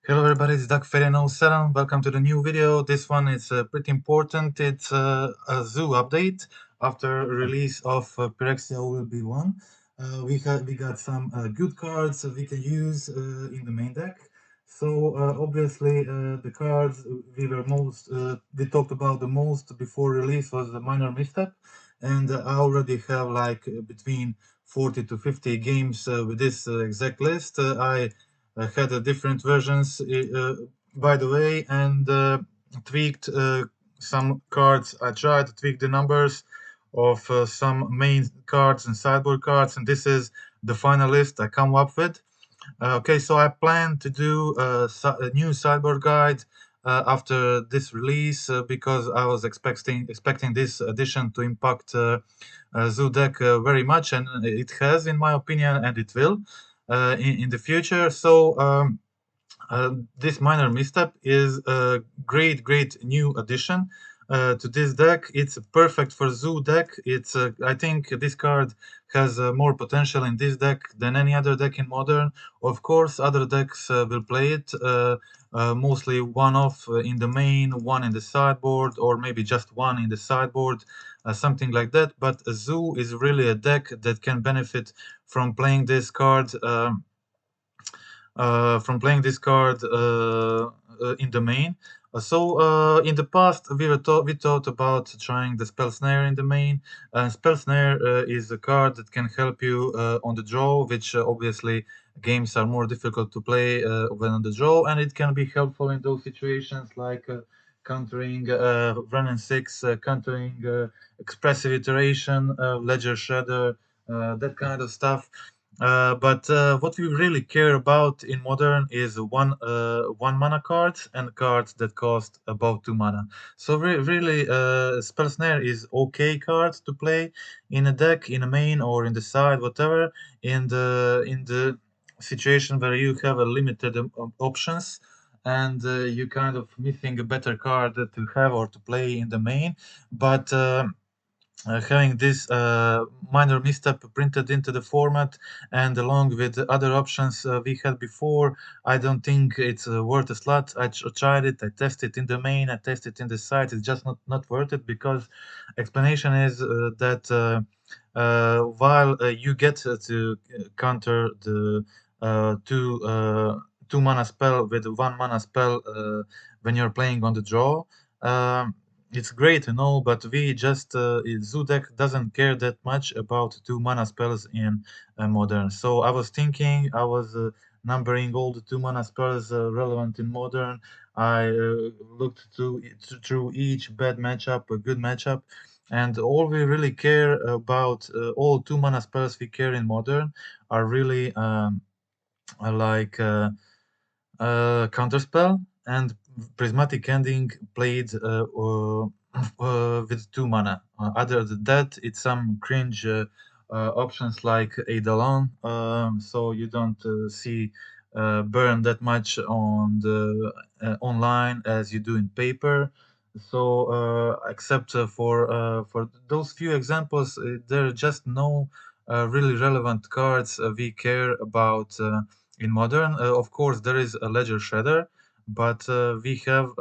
Hello everybody, it's Duck7. Welcome to the new video. This one is pretty important. It's a zoo update after release of Pyrexia OLB1. We got some good cards we can use in the main deck. So obviously the cards we talked about the most before release was the minor misstep, and I already have like between 40 to 50 games with this exact list. I had different versions, by the way, and tweaked some cards. I tried to tweak the numbers of some main cards and sideboard cards, and this is the final list I come up with. Okay, so I plan to do a new sideboard guide after this release because I was expecting this addition to impact Zoo deck very much, and it has, in my opinion, and it will in the future. So this minor misstep is a great new addition to this deck. It's perfect for Zoo deck. I think this card has more potential in this deck than any other deck in Modern. Of course, other decks will play it. Mostly one off in the main, one in the sideboard, or maybe just one in the sideboard, something like that. But Zoo is really a deck that can benefit from playing this card. From playing this card in the main. So in the past we thought about trying the Spell Snare in the main. Spell Snare is a card that can help you on the draw, which obviously games are more difficult to play when on the draw, and it can be helpful in those situations like countering Run and 6, countering Expressive Iteration, Ledger Shredder, that kind of stuff. But what we really care about in Modern is one mana cards and cards that cost about 2 mana. So really, Spell Snare is okay card to play in a deck, in a main or in the side, whatever. In the situation where you have a limited options and you kind of missing a better card to have or to play in the main, but. Having this minor misstep printed into the format and along with the other options we had before, I don't think it's worth a slot. I tried it, I tested it in the main, I tested it in the site. It's just not worth it because explanation is that while you get to counter the two mana spell with 1 mana spell when you're playing on the draw. It's great and all, but we just Zoo deck doesn't care that much about 2 mana spells in Modern. So I was thinking, I was numbering all the 2 mana spells relevant in Modern. I looked through each bad matchup, a good matchup, and all we really care about, all 2 mana spells we care in Modern are really like Counterspell and Prismatic Ending played with 2 mana. Other than that, it's some cringe options like Eidolon, so you don't see burn that much on the online as you do in paper. So except for those few examples, there are just no really relevant cards we care about in Modern. Of course, there is a Ledger Shredder, but we have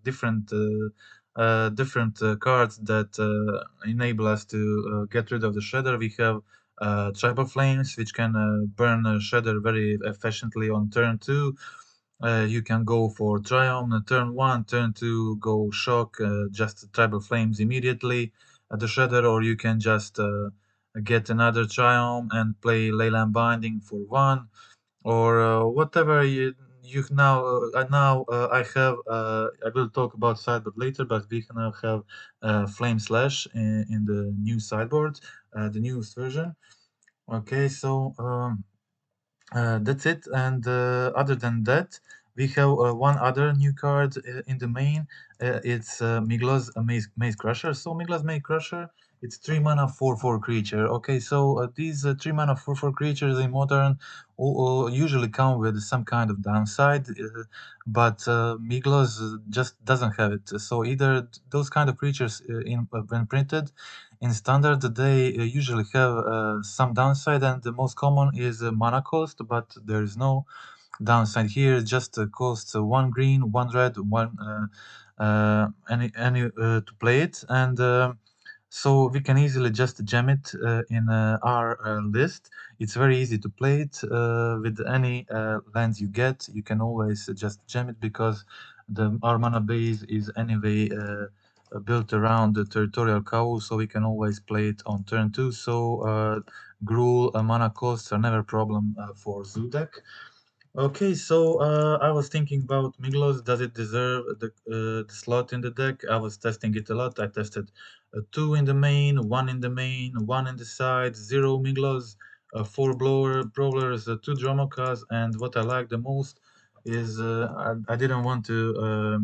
different cards that enable us to get rid of the Shredder. We have Tribal Flames, which can burn a Shredder very efficiently on turn 2. You can go for Triumph turn 1, turn 2, go Shock, just Tribal Flames immediately at the Shredder, or you can just get another Triumph and play Leyland Binding for 1, or whatever I have I will talk about sideboard later, but we now have Flame Slash in the new sideboard, the newest version. Okay, so that's it. And other than that, we have one other new card in the main. It's Migla's Maze Crusher. So Migla's Maze Crusher, it's 3 mana 4/4 creature. Okay, so these 3 mana 4/4 creatures in Modern usually come with some kind of downside, but Migla's just doesn't have it. So either those kind of creatures when printed in Standard, they usually have some downside, and the most common is mana cost, but there is no downside here just costs one green, one red, one any to play it, and so we can easily just jam it in our list. It's very easy to play it with any lands you get. You can always just jam it because our mana base is anyway built around the territorial cowl, so we can always play it on turn 2. So Gruul mana costs are never a problem for Zoo deck. Okay, so I was thinking about Miglos. Does it deserve the slot in the deck? I was testing it a lot. I tested two in the main, one in the main, one in the side, zero Miglos, four brawlers, two Dromokas, and what I like the most is I didn't want to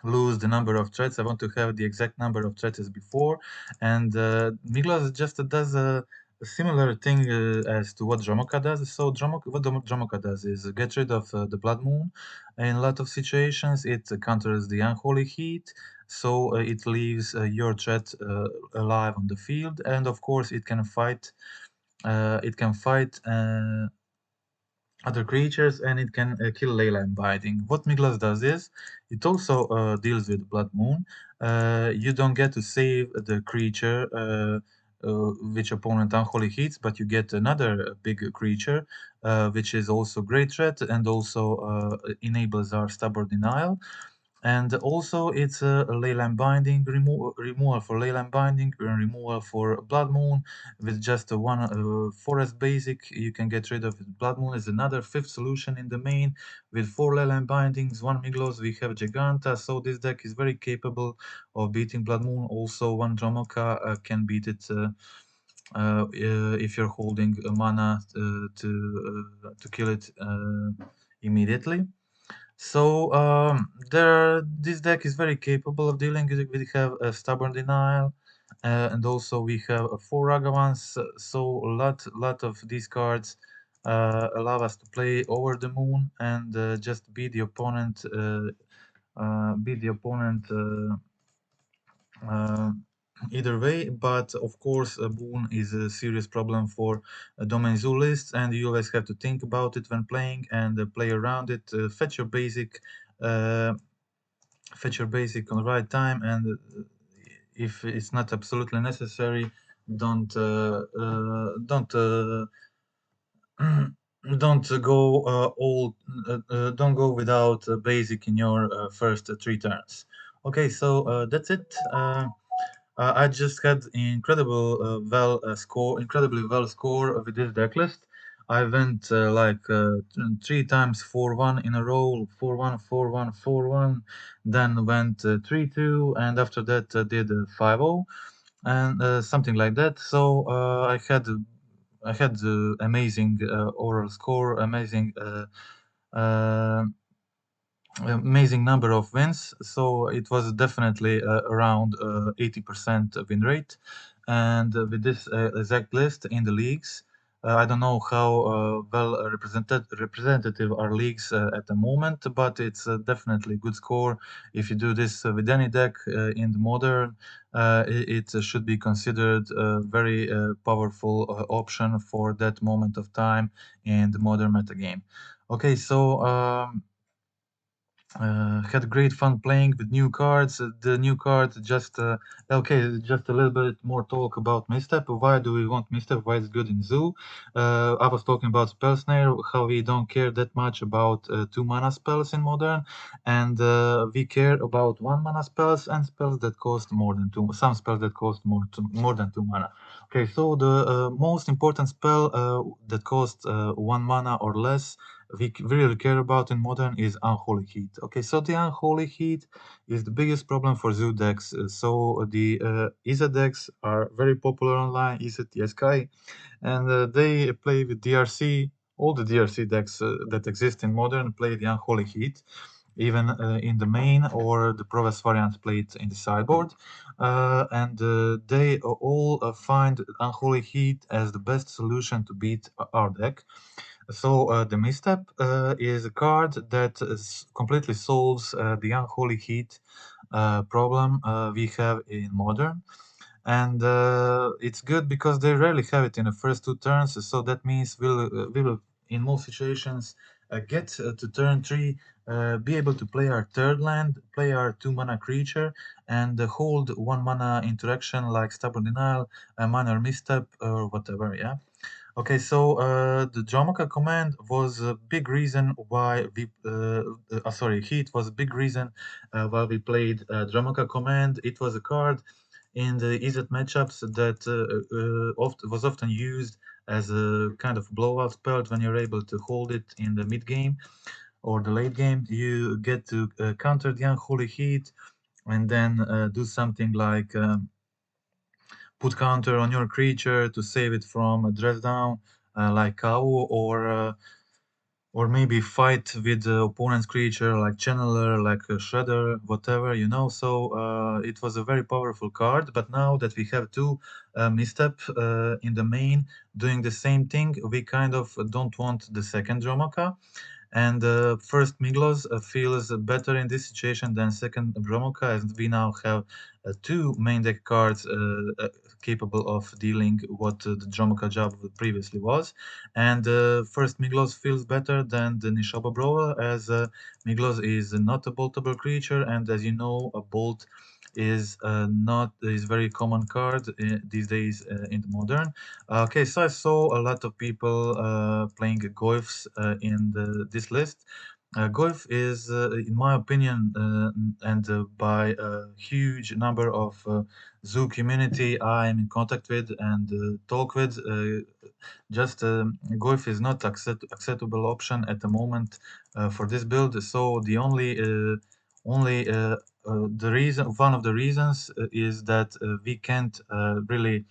lose the number of threads. I want to have the exact number of threads as before. And Miglos just does a similar thing as to what Dromoka does. So what Dromoka does is get rid of the Blood Moon. In a lot of situations, it counters the Unholy Heat. So it leaves your threat alive on the field. And of course, it can fight. Other creatures, and it can kill Leyline Binding. What Miglas does is it also deals with Blood Moon. You don't get to save the creature which opponent Unholy hits, but you get another big creature which is also great threat and also enables our Stubborn Denial. And also it's a Leyline Binding removal for Leyline Binding, removal for Blood Moon. With just one Forest basic, you can get rid of it. Blood Moon is another fifth solution in the main. With 4 Leyline Bindings, 1 Miglos, we have Giganta, so this deck is very capable of beating Blood Moon. Also, 1 Dromoka can beat it if you're holding mana to kill it immediately. So this deck is very capable of dealing with it. We have a Stubborn Denial, and also we have four Ragavans. So a lot of these cards allow us to play over the moon and just beat the opponent. Beat the opponent. Uh, Either way, but of course, a boon is a serious problem for domain zoo lists, and you always have to think about it when playing and play around it. Uh, fetch your basic on the right time, and if it's not absolutely necessary, don't don't don't go don't go without basic in your first 3 turns. Okay, so that's it. I just had incredibly well score with this decklist. I went like 3 times 4-1 in a row, 4-1, 4-1, 4-1, then went 3-2, and after that did 5-0 and something like that. So I had amazing oral score, uh, amazing number of wins. So it was definitely around 80% win rate. And with this exact list in the leagues, I don't know how well representative are leagues at the moment, but it's definitely a good score. If you do this with any deck in the modern, it should be considered a very powerful option for that moment of time in the modern metagame. Okay, so had great fun playing with new cards. The new card just okay. Just a little bit more talk about Misstep. Why do we want Misstep? Why it's good in Zoo? I was talking about Spell Snare. How we don't care that much about 2 mana spells in Modern, and we care about 1 mana spells and spells that cost more than two. Some spells that cost more than 2 mana. Okay, so the most important spell that costs 1 mana or less we really care about in modern is Unholy Heat. Okay, so the Unholy Heat is the biggest problem for Zoo decks. So the Iza decks are very popular online, Iza TSK, and they play with DRC. All the DRC decks that exist in modern play the Unholy Heat, even in the main or the Province variants played in the sideboard. And they all find Unholy Heat as the best solution to beat our deck. So the misstep is a card that completely solves the Unholy Heat problem we have in Modern. And it's good because they rarely have it in the first 2 turns. So that means we'll in most situations get to turn 3, be able to play our third land, play our 2 mana creature, and hold 1 mana interaction like Stubborn Denial, a minor misstep, or whatever. Yeah. Okay, so the Dromoka command was a big reason why we, sorry, Heat was a big reason why we played Dromoka command. It was a card in the EZ matchups that was often used as a kind of blowout spell when you're able to hold it in the mid game or the late game. You get to counter the Unholy Heat and then do something like put counter on your creature to save it from a dress down, like KO, or maybe fight with the opponent's creature like Channeler, like Shredder, whatever, you know. So it was a very powerful card. But now that we have two misstep in the main doing the same thing, we kind of don't want the second Dromoka. And first Miglos feels better in this situation than second Bromoka, as we now have two main deck cards capable of dealing what the Dromoka job previously was. And first Miglos feels better than the Nishaba Broa, as Miglos is not a boltable creature, and as you know, a bolt not is very common card these days in the modern. Okay, so I saw a lot of people playing Goifs in this list. Goif is, in my opinion, and by a huge number of zoo community I'm in contact with and talk with, just Goif is not acceptable option at the moment for this build. So the only the reason, one of the reasons is that we can't really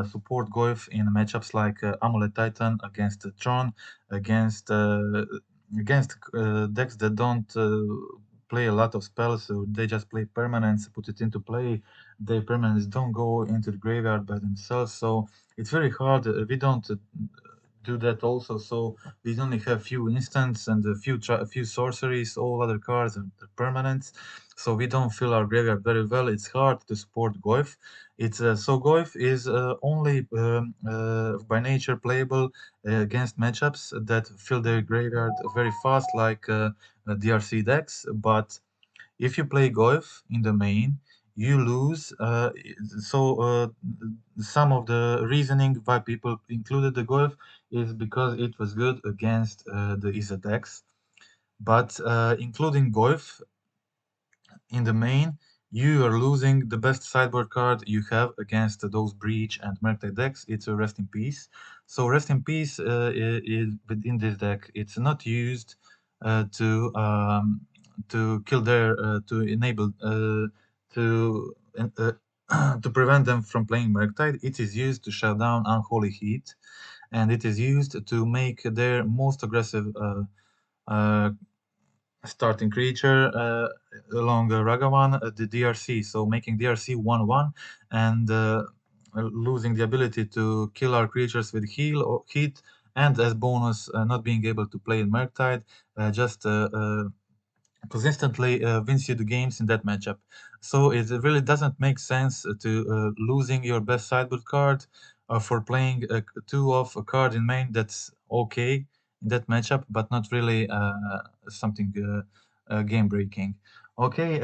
support Goif in matchups like Amulet Titan against Tron, against decks that don't play a lot of spells, so they just play permanents, put it into play. Their permanents don't go into the graveyard by themselves, so it's very hard. We don't do that also, so we only have few instants and a few sorceries. All other cards are permanents, so we don't fill our graveyard very well. It's hard to support Goif. It's so Goif is only by nature playable against matchups that fill their graveyard very fast, like DRC decks. But if you play Goif in the main, you lose. Some of the reasoning why people included the Goif is because it was good against the Iza decks. But including Goif in the main, you are losing the best sideboard card you have against those Breach and Murktide decks. It's a Rest in Peace. So Rest in Peace is within this deck. It's not used to kill their to enable to prevent them from playing Murktide. It is used to shut down Unholy Heat, and it is used to make their most aggressive uh, starting creature along Ragavan, the DRC, so making DRC 1/1 and losing the ability to kill our creatures with heal or heat, and as bonus, not being able to play in Murktide, just consistently wins you the games in that matchup. So it really doesn't make sense to losing your best sideboard card for playing two of a card in main that's okay in that matchup, but not really something game breaking. Okay,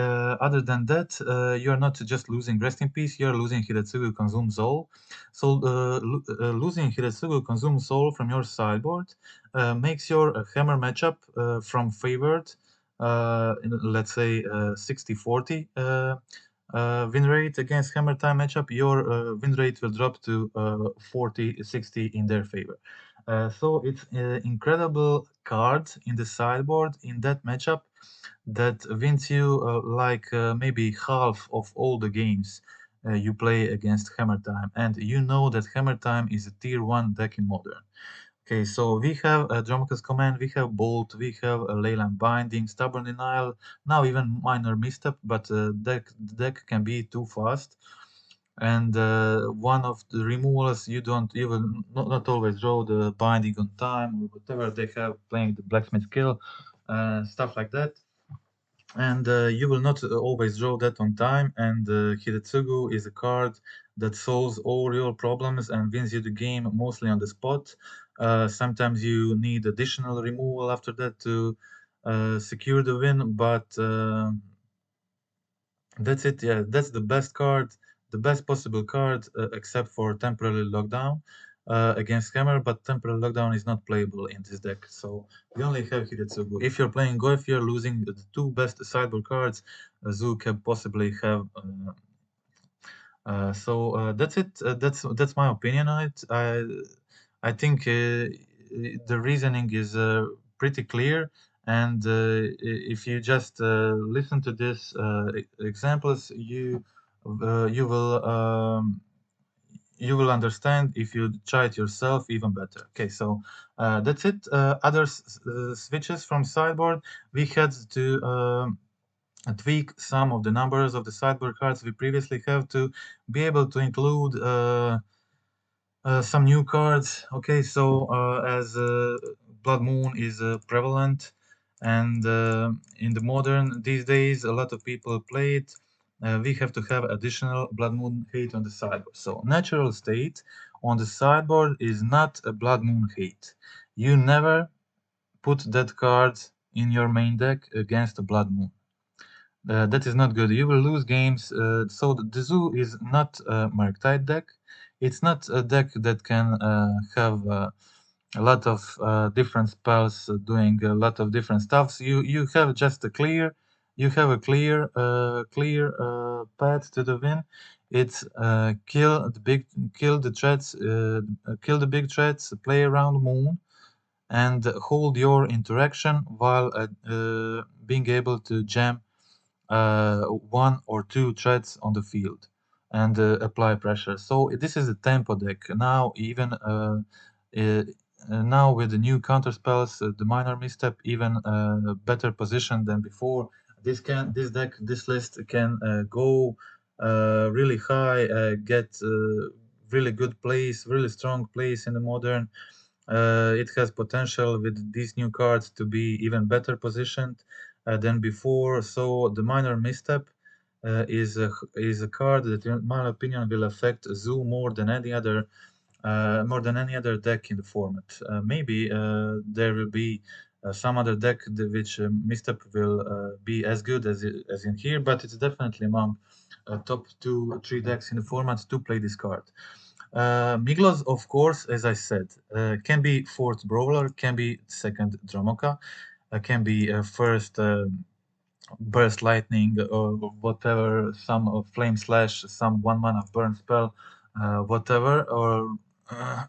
other than that, you're not just losing Rest in Peace, you're losing Hidetsugu Consume Soul. So losing Hidetsugu Consume Soul from your sideboard makes your hammer matchup from favored let's say 60-40 win rate against Hammer Time matchup, your win rate will drop to 40-60 in their favor. So it's an incredible card in the sideboard in that matchup that wins you maybe half of all the games you play against Hammer Time. And you know that Hammer Time is a tier 1 deck in Modern. Okay, so we have Dromoka's Command, we have Bolt, we have Leyland Binding, Stubborn Denial, now even Minor Misstep, but the deck can be too fast. And one of the removals, you will not always draw the Binding on time or whatever they have playing the Blacksmith Skill, stuff like that. And you will not always draw that on time, and Hidetsugu is a card that solves all your problems and wins you the game mostly on the spot. Sometimes you need additional removal after that to secure the win, but that's it. Yeah, that's the best card, the best possible card, except for temporary lockdown against hammer. But temporary lockdown is not playable in this deck, so we only have Hiretsugu. If you're playing Go, if you're losing the two best sideboard cards, Zoo can possibly have. That's it. That's my opinion on it. I think the reasoning is pretty clear, and if you just listen to these examples, you will understand if you try it yourself even better. Okay, so that's it. Other switches from sideboard, we had to tweak some of the numbers of the sideboard cards we previously have to be able to include some new cards. Okay, so as Blood Moon is prevalent, and in the modern these days, a lot of people play it. We have to have additional Blood Moon hate on the sideboard. So natural state on the sideboard is not a Blood Moon hate. You never put that card in your main deck against a Blood Moon. That is not good. You will lose games. So the zoo is not a Murktide deck. It's not a deck that can have a lot of different spells doing a lot of different stuffs. You have just a clear. You have a clear path to the win. It's kill the threats, kill the big threats, play around Moon, and hold your interaction while being able to jam one or two threads on the field and apply pressure. So this is a tempo deck. Now even uh, now with the new counter spells, the minor misstep even better position than before. This deck, this list can go really high, get really good place, really strong place in the modern. It has potential with these new cards to be even better positioned than before. So the minor misstep is a card that, in my opinion, will affect Zoo more than any other deck in the format. Maybe there will be some other deck which misstep will be as good as in here, but it's definitely among top 2 3 decks in the format to play this card. Miglos, of course, as I said, can be fourth brawler, can be second Dromoka, can be first burst lightning or whatever, some of flame slash, some 1 mana burn spell, whatever, uh,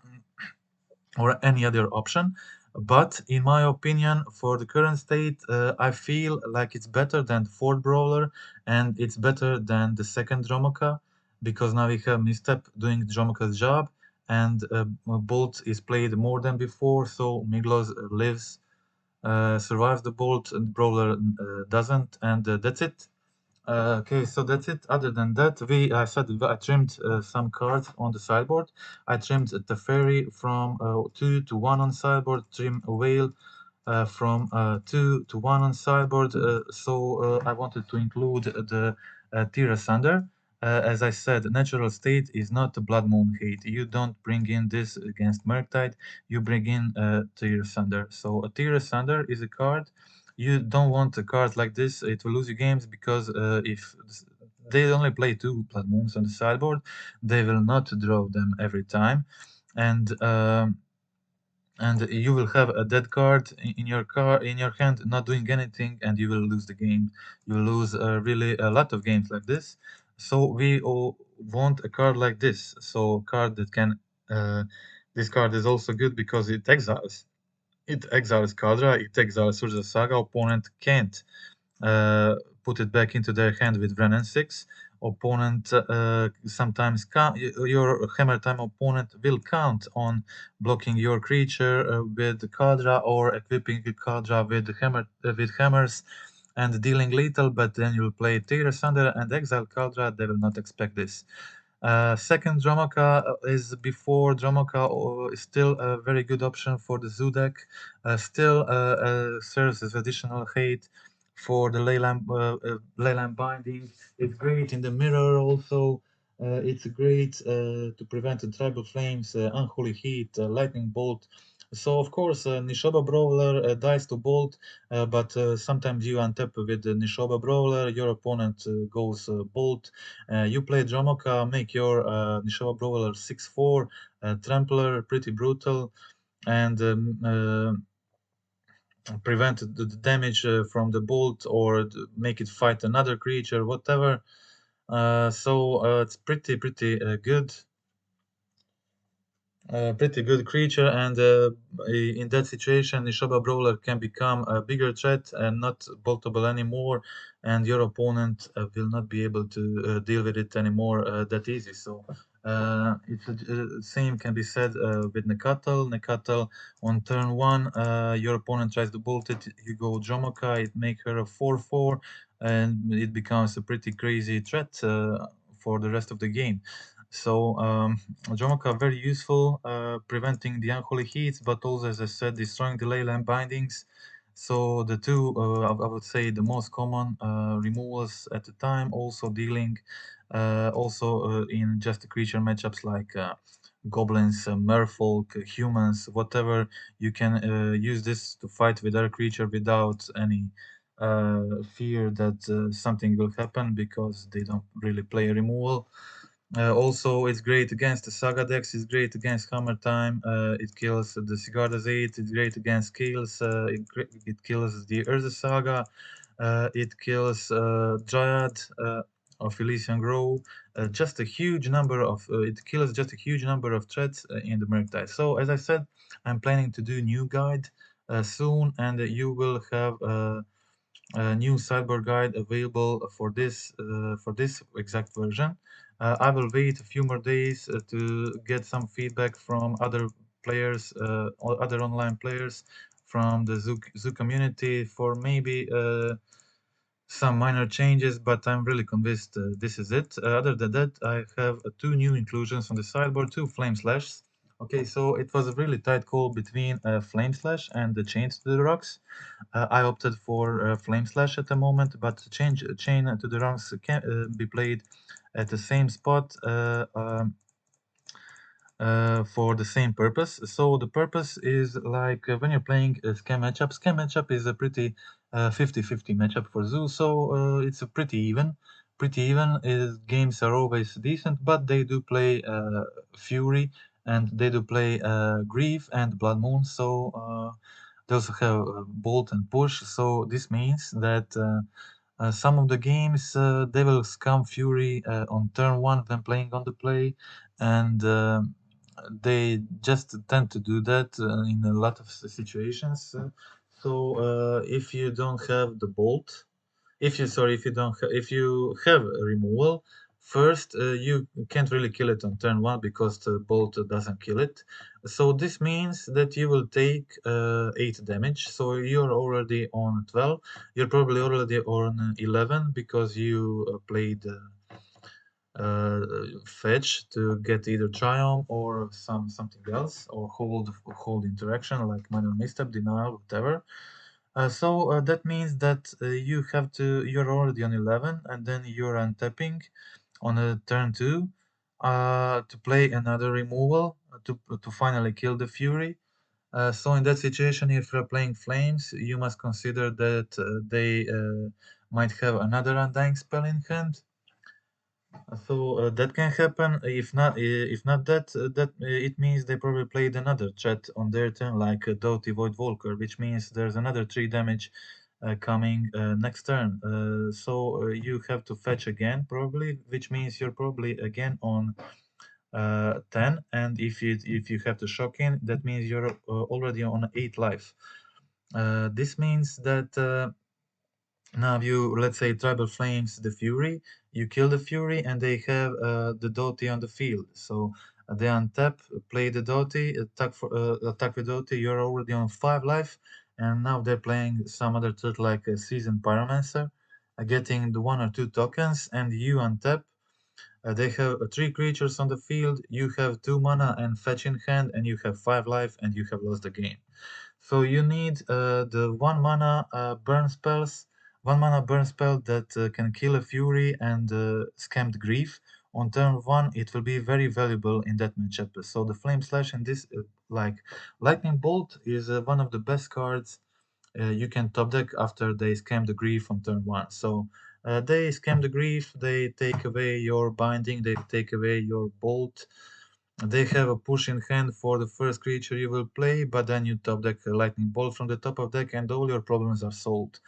or any other option. But in my opinion, for the current state, I feel like it's better than fourth brawler, and it's better than the second Dromoka, because now we have Misstep doing Dromoka's job, and Bolt is played more than before, so Miglos lives, survives the Bolt, and Brawler doesn't, and that's it. Okay, so that's it. Other than that, I said I trimmed some cards on the sideboard. I trimmed the fairy from 2 to 1 on sideboard, trim a whale from 2 to 1 on sideboard. So I wanted to include the Tira Sunder. As I said, natural state is not a Blood Moon hate. You don't bring in this against Murktide, you bring in Tira Sunder. So a Tira Sunder is a card. You don't want a card like this, it will lose you games, because if they only play 2 Blood Moons on the sideboard, they will not draw them every time. And you will have a dead card in your hand, not doing anything, and you will lose the game. You will lose really a lot of games like this. So we all want a card like this. So card that can. This card is also good because it exiles. It exiles Kadra. It exiles Surja Saga. Opponent can't uh, put it back into their hand with Wrenn and 6. Opponent sometimes your hammer time opponent will count on blocking your creature with Kadra, or equipping Kadra with hammers and dealing lethal, but then you'll play Tear Sunder and exile Kadra. They will not expect this. Second Dromoka is before Dromoka, is still a very good option for the Zoo deck. Still serves as additional hate for the Leyline binding. It's great in the mirror also. It's great to prevent the tribal flames, unholy heat, lightning bolt. So of course, Nishoba Brawler dies to Bolt, but sometimes you untap with the Nishoba Brawler, your opponent goes Bolt. You play Dromoka, make your Nishoba Brawler 6/4, Trampler, pretty brutal, and prevent the damage from the Bolt or make it fight another creature, whatever. So it's good. Pretty good creature, and in that situation, Nishoba Brawler can become a bigger threat and not boltable anymore, and your opponent will not be able to deal with it anymore that easy. So it's same can be said with Nekatal. Nekatal on turn one, your opponent tries to bolt it, you go Dromoka, it make her a 4/4, and it becomes a pretty crazy threat for the rest of the game. So Jomoka very useful, preventing the unholy heats, but also, as I said, destroying the ley line bindings. So the two, I would say, the most common removals at the time. Also dealing, in just creature matchups like goblins, merfolk, humans, whatever. You can use this to fight with other creature without any fear that something will happen because they don't really play a removal. Also, it's great against the Saga decks. It's great against Hammer Time. It kills the Sigarda's 8. It's great against Kills. It kills the Urza Saga. It kills Dryad of Elysian Grove. Just a huge number of it kills just a huge number of threats in the Murktide. So, as I said, I'm planning to do new guide soon, and you will have a new sideboard guide available for this exact version. I will wait a few more days to get some feedback from other players or other online players from the Zoo community for maybe some minor changes, but I'm really convinced this is it. Other than that, I have two new inclusions on the sideboard, two Flame Slashes. Okay, so it was a really tight call between Flame Slash and the Chains to the Rocks. I opted for Flame Slash at the moment, but Chain to the Rocks can be played at the same spot. For the same purpose. So the purpose is like when you're playing a scam matchup is a pretty 50-50 matchup for Zoo. So it's a pretty even. Pretty even is games are always decent, but they do play Fury and they do play Grief and Blood Moon. So they also have Bolt and Push. So this means that some of the games they will scam Fury on turn one when playing on the play, and they just tend to do that in a lot of situations. So if you don't have the bolt, if you have a removal, first you can't really kill it on turn one because the bolt doesn't kill it. So this means that you will take 8 damage. So you're already on 12. You're probably already on 11 because you played fetch to get either triumph or something else, or hold interaction like minor misstep, denial, whatever. So that means that you're already on 11, and then you're untapping on a turn 2 to play another removal to finally kill the Fury. So in that situation, if you're playing Flames, you must consider that they might have another Undying spell in hand. So that can happen. If not it means they probably played another threat on their turn, like Doughty Void Volker, which means there's another 3 damage coming next turn. So you have to fetch again, probably, which means you're probably again on 10. And if you have to shock in, that means you're already on 8 life. This means that. Now you, let's say, Tribal Flames the Fury, you kill the Fury and they have the Doughty on the field. So they untap, play the Doughty, attack with Doughty, you're already on 5 life, and now they're playing some other threat like a Seasoned Pyromancer, getting the 1 or 2 tokens, and you untap. They have 3 creatures on the field, you have 2 mana and fetch in hand, and you have 5 life, and you have lost the game. So you need the 1 mana burn spell that can kill a Fury and Scammed Grief, on turn 1, it will be very valuable in that matchup. So the Flame Slash in this, like Lightning Bolt, is one of the best cards you can top deck after they scam the grief on turn 1. So they scam the grief, they take away your binding, they take away your bolt. They have a push in hand for the first creature you will play, but then you top deck a lightning bolt from the top of deck, and all your problems are solved.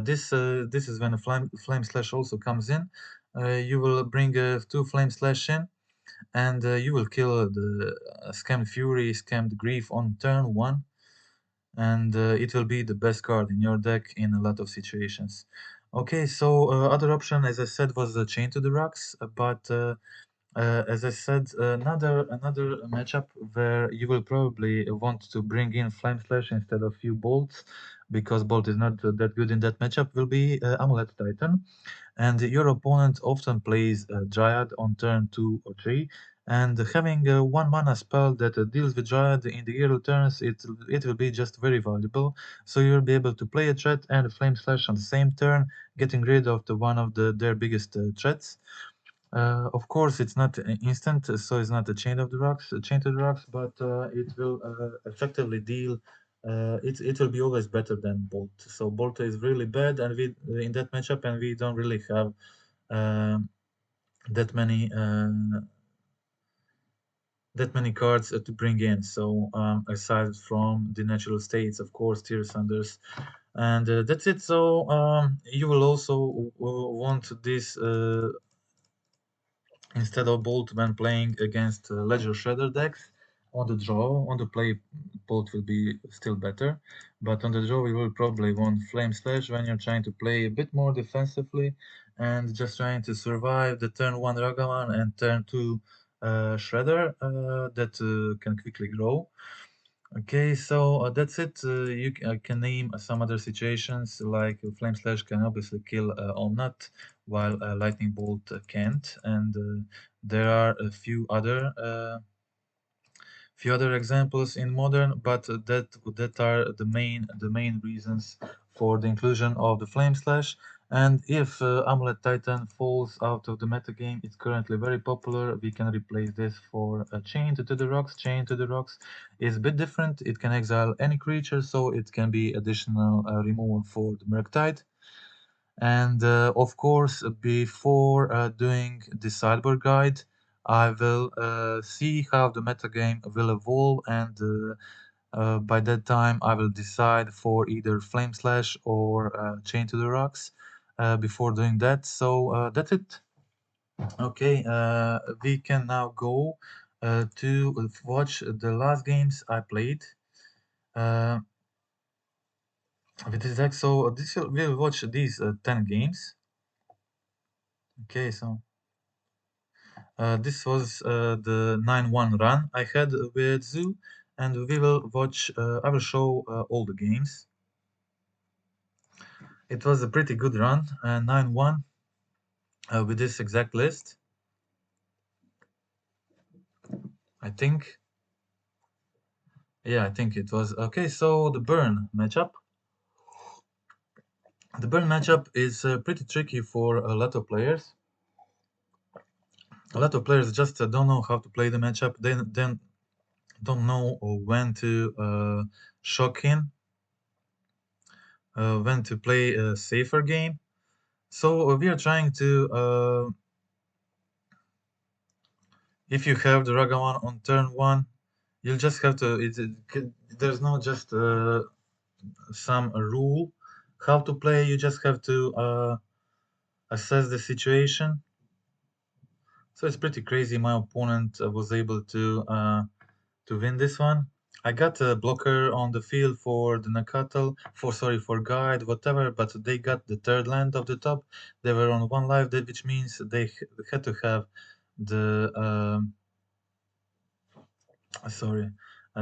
This is when a flame slash also comes in. You will bring two flame slash in, and you will kill the scammed fury, scammed grief on turn 1, and it will be the best card in your deck in a lot of situations. Okay, so other option, as I said, was the Chain to the Rocks, but as I said, another matchup where you will probably want to bring in Flame Slash instead of few bolts, because bolt is not that good in that matchup, will be Amulet Titan. And your opponent often plays Dryad on turn 2 or 3, and having a 1 mana spell that deals with Dryad in the early turns, it will be just very valuable. So you'll be able to play a threat and a Flame Slash on the same turn, getting rid of one of their biggest threats. Of course, it's not instant, so it's not a chain to the rocks, but it will effectively deal. It will be always better than Bolt. So Bolt is really bad, and we in that matchup, and we don't really have um that many cards to bring in. So aside from the natural states, of course, Tear Sunders, and that's it. So you will also want this. Instead of bolt when playing against ledger shredder decks. On the draw, on the play, bolt will be still better, but on the draw you will probably want flame slash when you're trying to play a bit more defensively and just trying to survive the turn 1 Ragavan and turn 2 shredder that can quickly grow. Okay, so that's it. I can name some other situations like Flame Slash can obviously kill All Nut, while Lightning Bolt can't, and there are a few other examples in Modern, but that are the main reasons for the inclusion of the Flame Slash. And if Amulet Titan falls out of the metagame, it's currently very popular. We can replace this for a Chain to the Rocks. Chain to the Rocks is a bit different. It can exile any creature, so it can be additional removal for the Murktide. And of course, before doing the sideboard guide, I will see how the metagame will evolve, and by that time I will decide for either Flame Slash or Chain to the Rocks before doing that. So that's it. Okay, we can now go to watch the last games I played uh, with this deck. So we'll watch these 10 games. Okay, so this was the 9-1 run I had with Zoo, and we will watch. I will show all the games. It was a pretty good run, 9-1 with this exact list. I think. Yeah, I think it was. Okay, so the Burn matchup. The Burn matchup is pretty tricky for a lot of players. A lot of players just don't know how to play the matchup. They then don't know when to shock in, when to play a safer game. So we are trying to, if you have the Ragavan on turn 1, you'll just have to, there's no just some rule how to play. You just have to assess the situation. So it's pretty crazy. My opponent was able to win this one. I got a blocker on the field for the Nakatal, for guide, whatever, but they got the third land of the top. They were on 1 life, which means they had to have the sorry,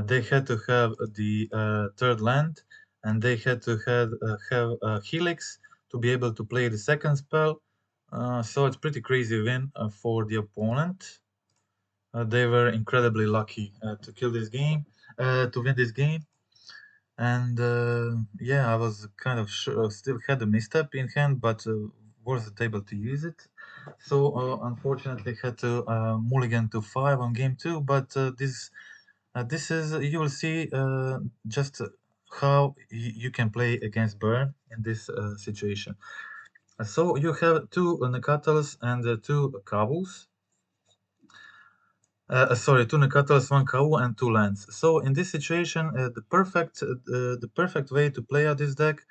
they had to have the third land, and they had to have Helix to be able to play the second spell. So it's pretty crazy win for the opponent. They were incredibly lucky to kill this game, to win this game. And yeah, I was kind of sure, still had a misstep in hand, but wasn't able to use it. So unfortunately, had to mulligan to 5 on game 2. But this is you will see just how you can play against Burn in this situation. So you have two Nakatals and two Kabus. Sorry, two Nakatals, one Kau, and two lands. So in this situation, the perfect way to play out this deck,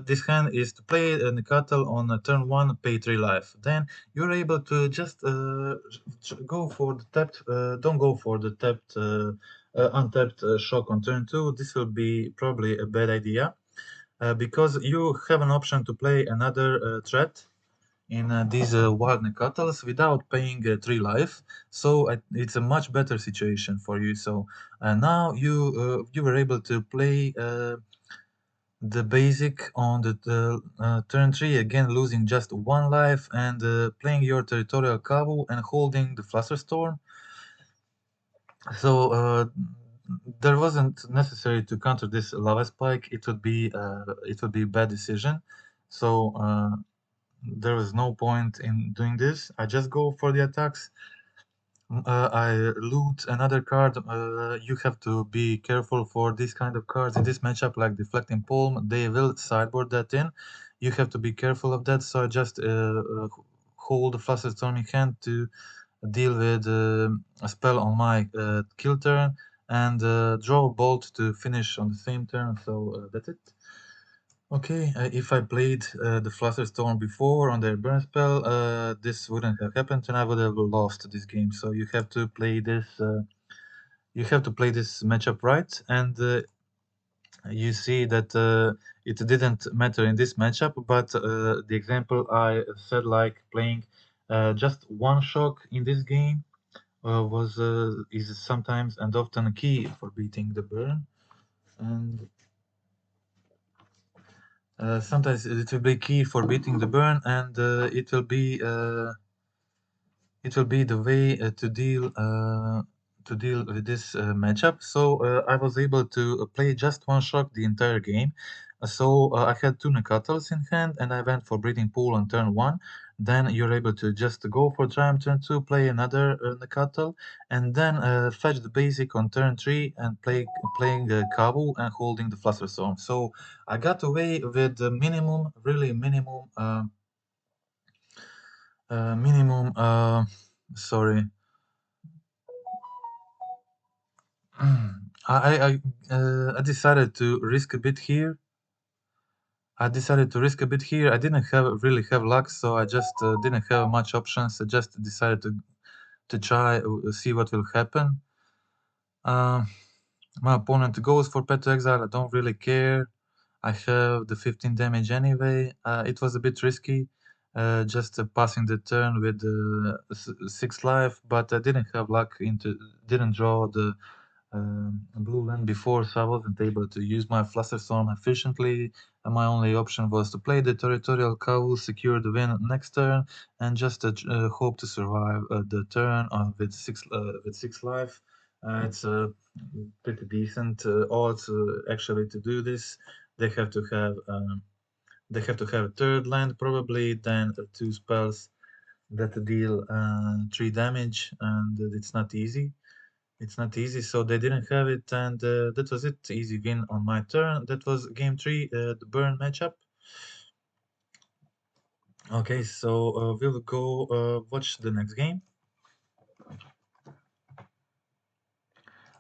this hand is to play a Nakatal on turn one, pay 3 life. Then you're able to just go for the tapped. Don't go for the untapped shock on turn two. This will be probably a bad idea because you have an option to play another threat in these wild Necatals without paying 3 life. So it's a much better situation for you. So now you were able to play the basic on the turn 3, again losing just 1 life and playing your territorial Kabu and holding the Flusterstorm. So there wasn't necessary to counter this lava spike. It would be a bad decision. So there was no point in doing this. I just go for the attacks. I loot another card. You have to be careful for these kind of cards in this matchup, like Deflecting Palm. They will sideboard that in. You have to be careful of that. So I just hold the Flustered Storm in hand to deal with a spell on my kill turn and draw a bolt to finish on the same turn. So that's it. Okay, if I played the Flusterstorm before on their burn spell, this wouldn't have happened, and I would have lost this game. So you have to play this. You have to play this matchup right, and you see that it didn't matter in this matchup. But the example I said, like playing just one shock in this game, was is sometimes and often a key for beating the burn, and sometimes it will be key for beating the burn, and it will be the way to deal with this matchup. So I was able to play just one shock the entire game. So I had two Nakatals in hand, and I went for Breeding Pool on turn one. Then you're able to just go for Triumph turn two, play another Nakatal, and then fetch the basic on turn three and playing Kabu and holding the Fluster Storm. So I got away with the minimum, really minimum. Sorry. I decided to risk a bit here. I didn't really have luck, so I just didn't have much options. I just decided to try see what will happen. Uh, my opponent goes for Pet to Exile. I don't really care. I have the 15 damage anyway. It was a bit risky, just passing the turn with 6 life, but I didn't have luck didn't draw the blue land before, so I wasn't able to use my Flusterstorm efficiently. And my only option was to play the Territorial Cowl, secure the win next turn, and just hope to survive the turn with 6 life. It's pretty decent odds actually to do this. They have to have a third land probably, then two spells that deal 3 damage, and it's not easy. It's not easy, so they didn't have it, and that was it. Easy win on my turn. That was game three, the burn matchup. Okay, so we'll go watch the next game.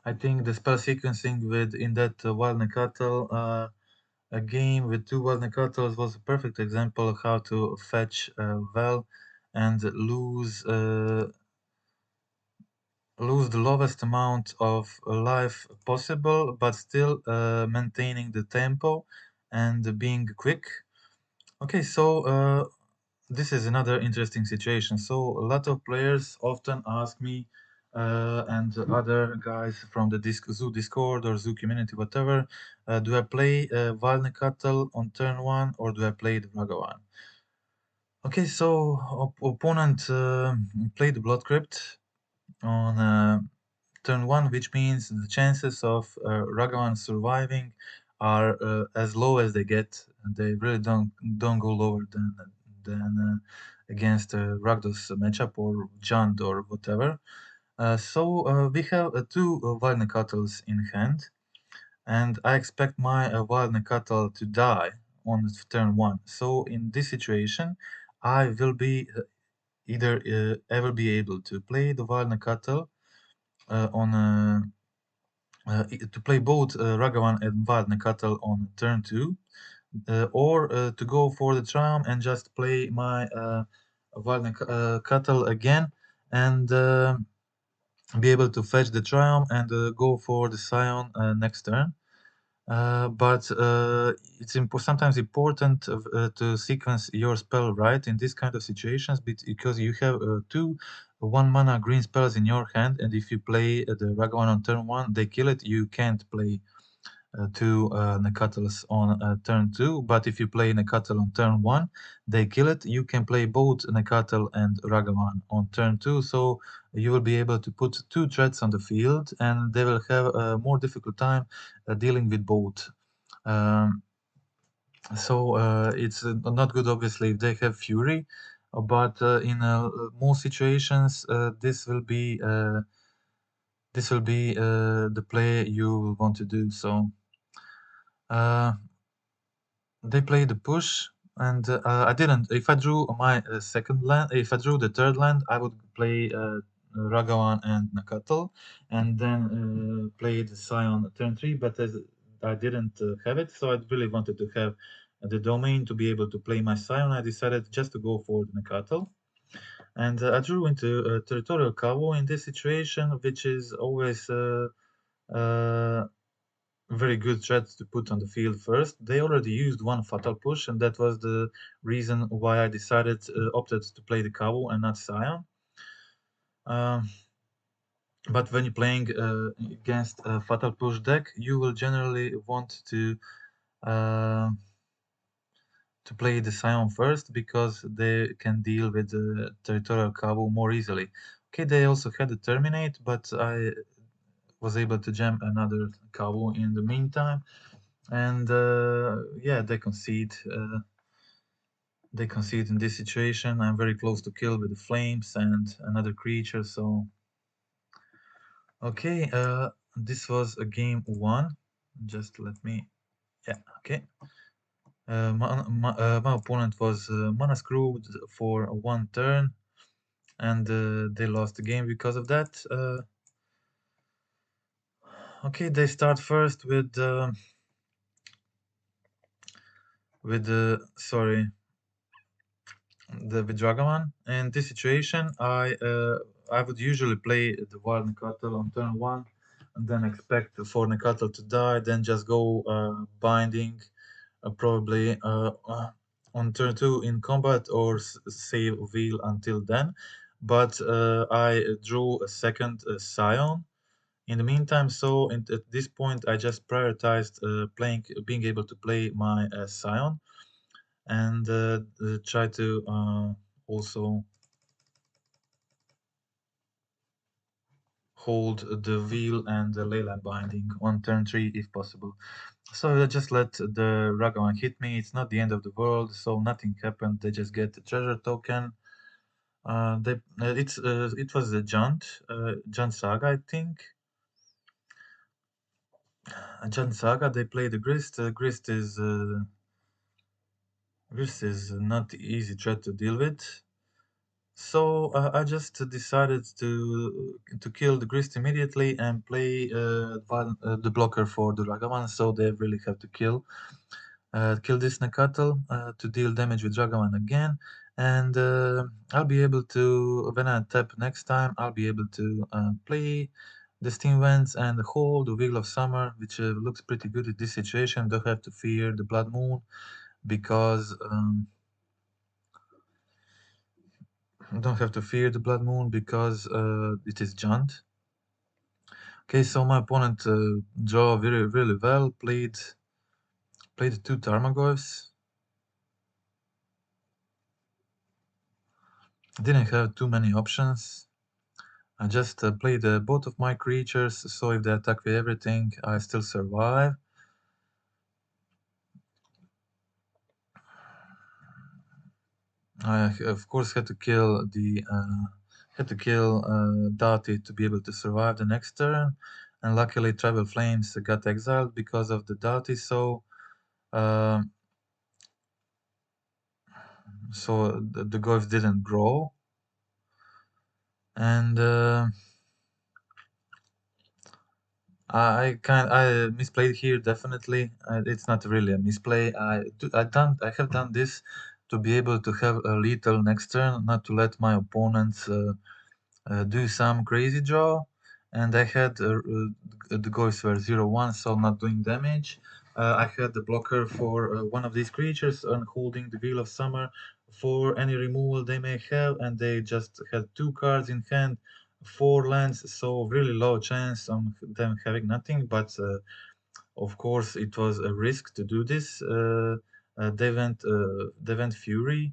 I think the spell sequencing with in that wild Nakatal, a game with two wild Nakatals was a perfect example of how to fetch well and lose the lowest amount of life possible, but still maintaining the tempo and being quick. Okay, so this is another interesting situation. So a lot of players often ask me and other guys from the Zoo Discord or Zoo community, whatever, do I play Valnekatal on turn one or do I play the Ragavan? Okay, so opponent played the Blood Crypt on turn one, which means the chances of Ragavan surviving are as low as they get. They really don't go lower than against Rakdos matchup or Jund or whatever. So we have two wild Nekattles in hand, and I expect my wild Nekatl to die on turn one. So in this situation, I will be either ever be able to play the wild Nekatl on to play both Ragavan and wild Nekatl on turn two, or to go for the Triumph and just play my wild Nekatl again and be able to fetch the Triumph and go for the Scion next turn. But it's sometimes important to sequence your spell right in this kind of situations because you have two 1 mana green spells in your hand, and if you play the Ragavan on turn one, they kill it. You can't play two Nekattles on turn two, but if you play Nekatl on turn one, they kill it. You can play both Nekatl and Ragavan on turn two, so you will be able to put two threats on the field, and they will have a more difficult time dealing with both. Um, so it's not good, obviously, if they have Fury, but in most situations, this will be the play you want to do. So. Uh, they played the push, and I didn't. If I drew my second land, if I drew the third land, I would play Ragavan and Nakatal, and then play the Scion turn three. But as I didn't have it, so I really wanted to have the domain to be able to play my Scion. I decided just to go for the Nakatal. And I drew into territorial Cabo in this situation, which is always uh, very good threats to put on the field first. They already used one fatal push, and that was the reason why I decided opted to play the Cabo and not Scion. Um, but when you're playing against a fatal push deck, you will generally want uh, to play the Scion first because they can deal with the territorial Cabo more easily. Okay, they also had the Terminate, but I was able to jam another Cabo in the meantime. And yeah, they concede. They concede in this situation. I'm very close to kill with the flames and another creature. So okay, this was a game one. Just let me. Yeah, okay. My opponent was mana screwed for one turn, and they lost the game because of that. Okay, they start first with the sorry the Vidragaman. In this situation, I would usually play the wild Nekatel on turn one, and then expect for Nekatel to die, then just go binding, probably on turn two in combat or save wheel until then. But I drew a second Scion in the meantime, so at this point I just prioritized being able to play my Scion and try to also hold the wheel and the leyline binding on turn three if possible. So I just let the Ragavan hit me. It's not the end of the world, so nothing happened. They just get the treasure token. It was a Junt Saga, I think. Junt Saga. They play the Grist. Grist is not easy threat to deal with. So I just decided to kill the Grist immediately and play the blocker for the Ragavan, so they really have to kill this Nakatal to deal damage with Ragavan again, and I'll be able to, when I tap next time, I'll be able to play the Steam Vents and hold the Wheel of Summer, which looks pretty good in this situation. Don't have to fear the Blood Moon because don't have to fear the Blood Moon because it is Junt. Okay, so my opponent draw really well. Played two Tarmogoyfs. Didn't have too many options. I just played both of my creatures, so if they attack with everything, I still survive. I of course had to kill Dati to be able to survive the next turn, and luckily Tribal Flames got exiled because of the Dati. Um, so the Goyf didn't grow, and I misplayed here definitely. It's not really a misplay. I have done this to be able to have a lethal next turn, not to let my opponents do some crazy draw. And I had the goals were 0-1, so not doing damage. I had the blocker for one of these creatures and holding the Wheel of Summer for any removal they may have, and they just had 2 cards in hand, 4 lands, so really low chance of them having nothing. But of course, it was a risk to do this. They went Fury,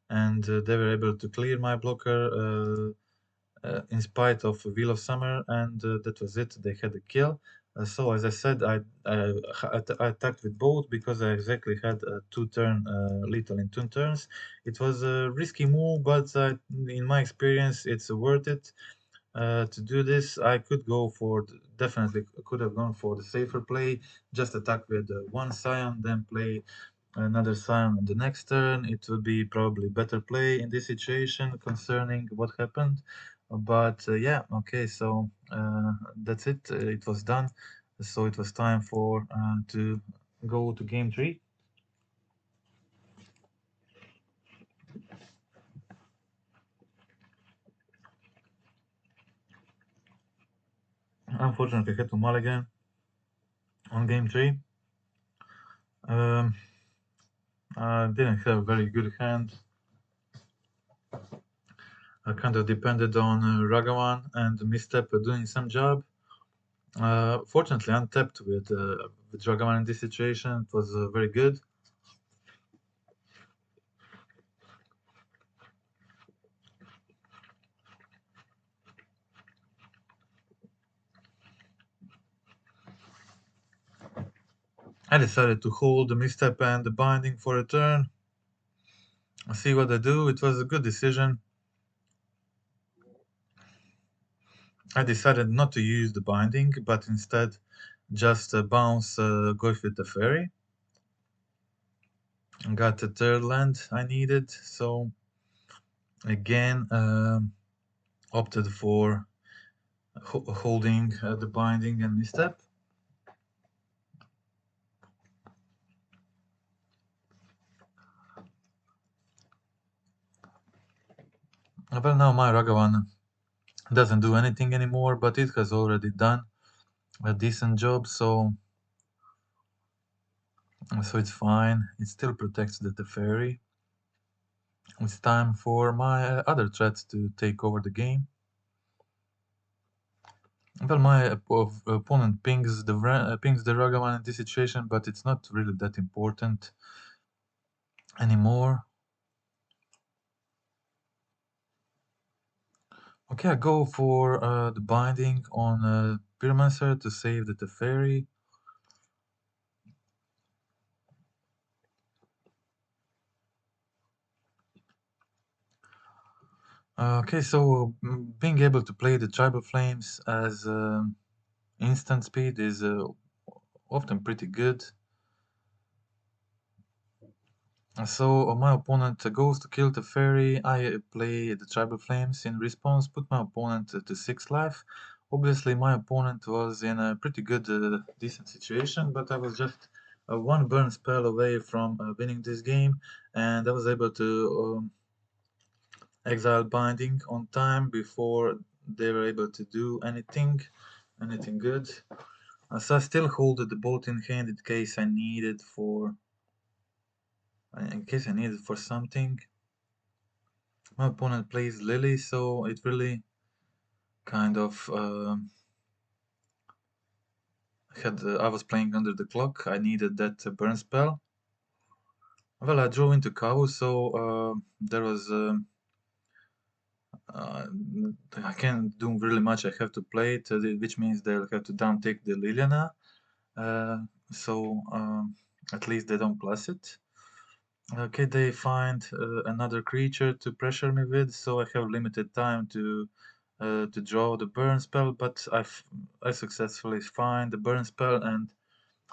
and they were able to clear my blocker. In spite of Wheel of Summer, and that was it. They had a kill. So as I said, I attacked with both because I exactly had a 2-turn lethal in 2 turns. It was a risky move, but in my experience, it's worth it. To do this, I could go for definitely could have gone for the safer play. Just attack with 1 Scion, then play another Scion on the next turn. It would be probably better play in this situation concerning what happened. But yeah, okay, so that's it. It was done. So it was time for to go to game 3. Unfortunately, I had to mulligan on game 3. Um, I didn't have a very good hand. I kind of depended on Ragavan and Misstep doing some job. Fortunately, untapped with Ragavan in this situation. It was very good. I decided to hold the Misstep and the Binding for a turn. See what I do. It was a good decision. I decided not to use the Binding, but instead just bounce Goyf with the Fairy. Got the 3rd land I needed, so again opted for holding the Binding and Misstep. Well, now my Ragavan doesn't do anything anymore, but it has already done a decent job, so it's fine. It still protects the Teferi. It's time for my other threats to take over the game. Well, my opponent pings the Ragavan in this situation, but it's not really that important anymore. Okay, I go for the binding on Pyromancer to save the Teferi. Okay, so being able to play the Tribal Flames as instant speed is often pretty good. So my opponent goes to kill the fairy. I play the Tribal Flames in response, put my opponent to 6 life. Obviously, my opponent was in a pretty good, decent situation, but I was just 1 burn spell away from winning this game, and I was able to exile Binding on time before they were able to do anything good. So I still hold the bolt in hand in case I need it for something. My opponent plays Lily, so it really kind of I was playing under the clock. I needed that burn spell. Well, I drew into cow, so there was uh, I can't do really much. I have to play it, which means they'll have to down take the Liliana. So at least they don't plus it. Okay, they find another creature to pressure me with, so I have limited time to draw the burn spell, but I successfully find the burn spell, and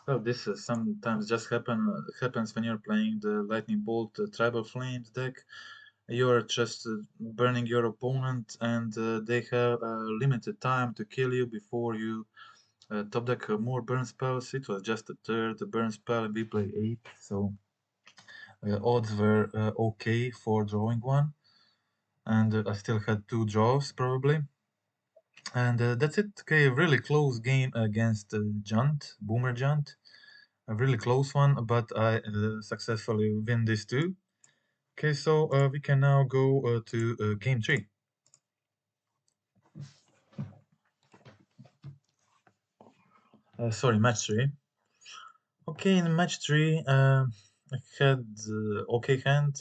well, this sometimes just happens when you're playing the Lightning Bolt Tribal Flames deck. You're just burning your opponent, and they have limited time to kill you before you top deck more burn spells. It was just a third burn spell, and we play 8, so odds were okay for drawing one, and I still had 2 draws probably. And that's it. Okay, a really close game against Junt, Boomer Junt. A really close one, but I successfully win this too. Okay, so we can now go to game 3. Sorry, match 3. Okay, in match 3, I had okay hand.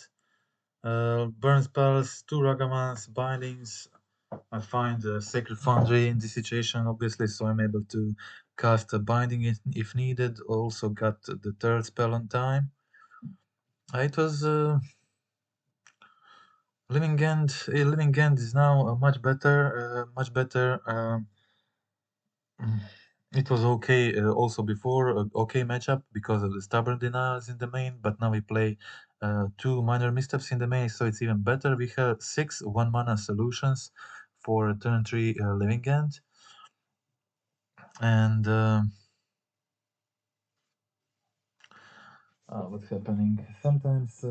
Burn spells, 2 Ragamans, bindings. I find Sacred Foundry in this situation, obviously, so I'm able to cast a binding if needed. Also got the third spell on time. It was Living End. Living End is now much better. Much better. It was okay also before, okay matchup because of the stubborn denials in the main, but now we play 2 minor missteps in the main, so it's even better. We have 6 1-mana solutions for turn 3 Living End. And what's happening? Sometimes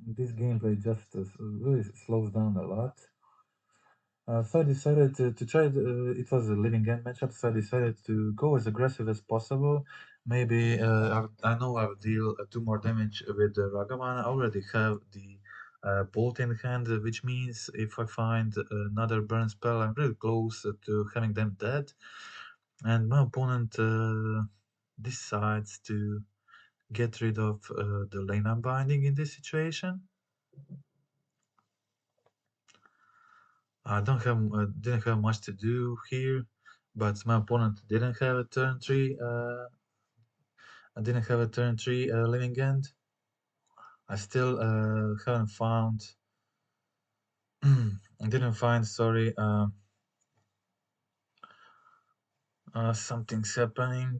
this gameplay just really slows down a lot. So I decided to try. It was a living end matchup, so I decided to go as aggressive as possible. Maybe I know I'll deal 2 more damage with the Ragavan. I already have the bolt in hand, which means if I find another burn spell, I'm really close to having them dead. And my opponent decides to get rid of the lane unbinding in this situation. I don't have didn't have much to do here, but my opponent didn't have a turn 3. I didn't have a turn 3 living end. I still haven't found. I didn't find. Sorry. Something's happening.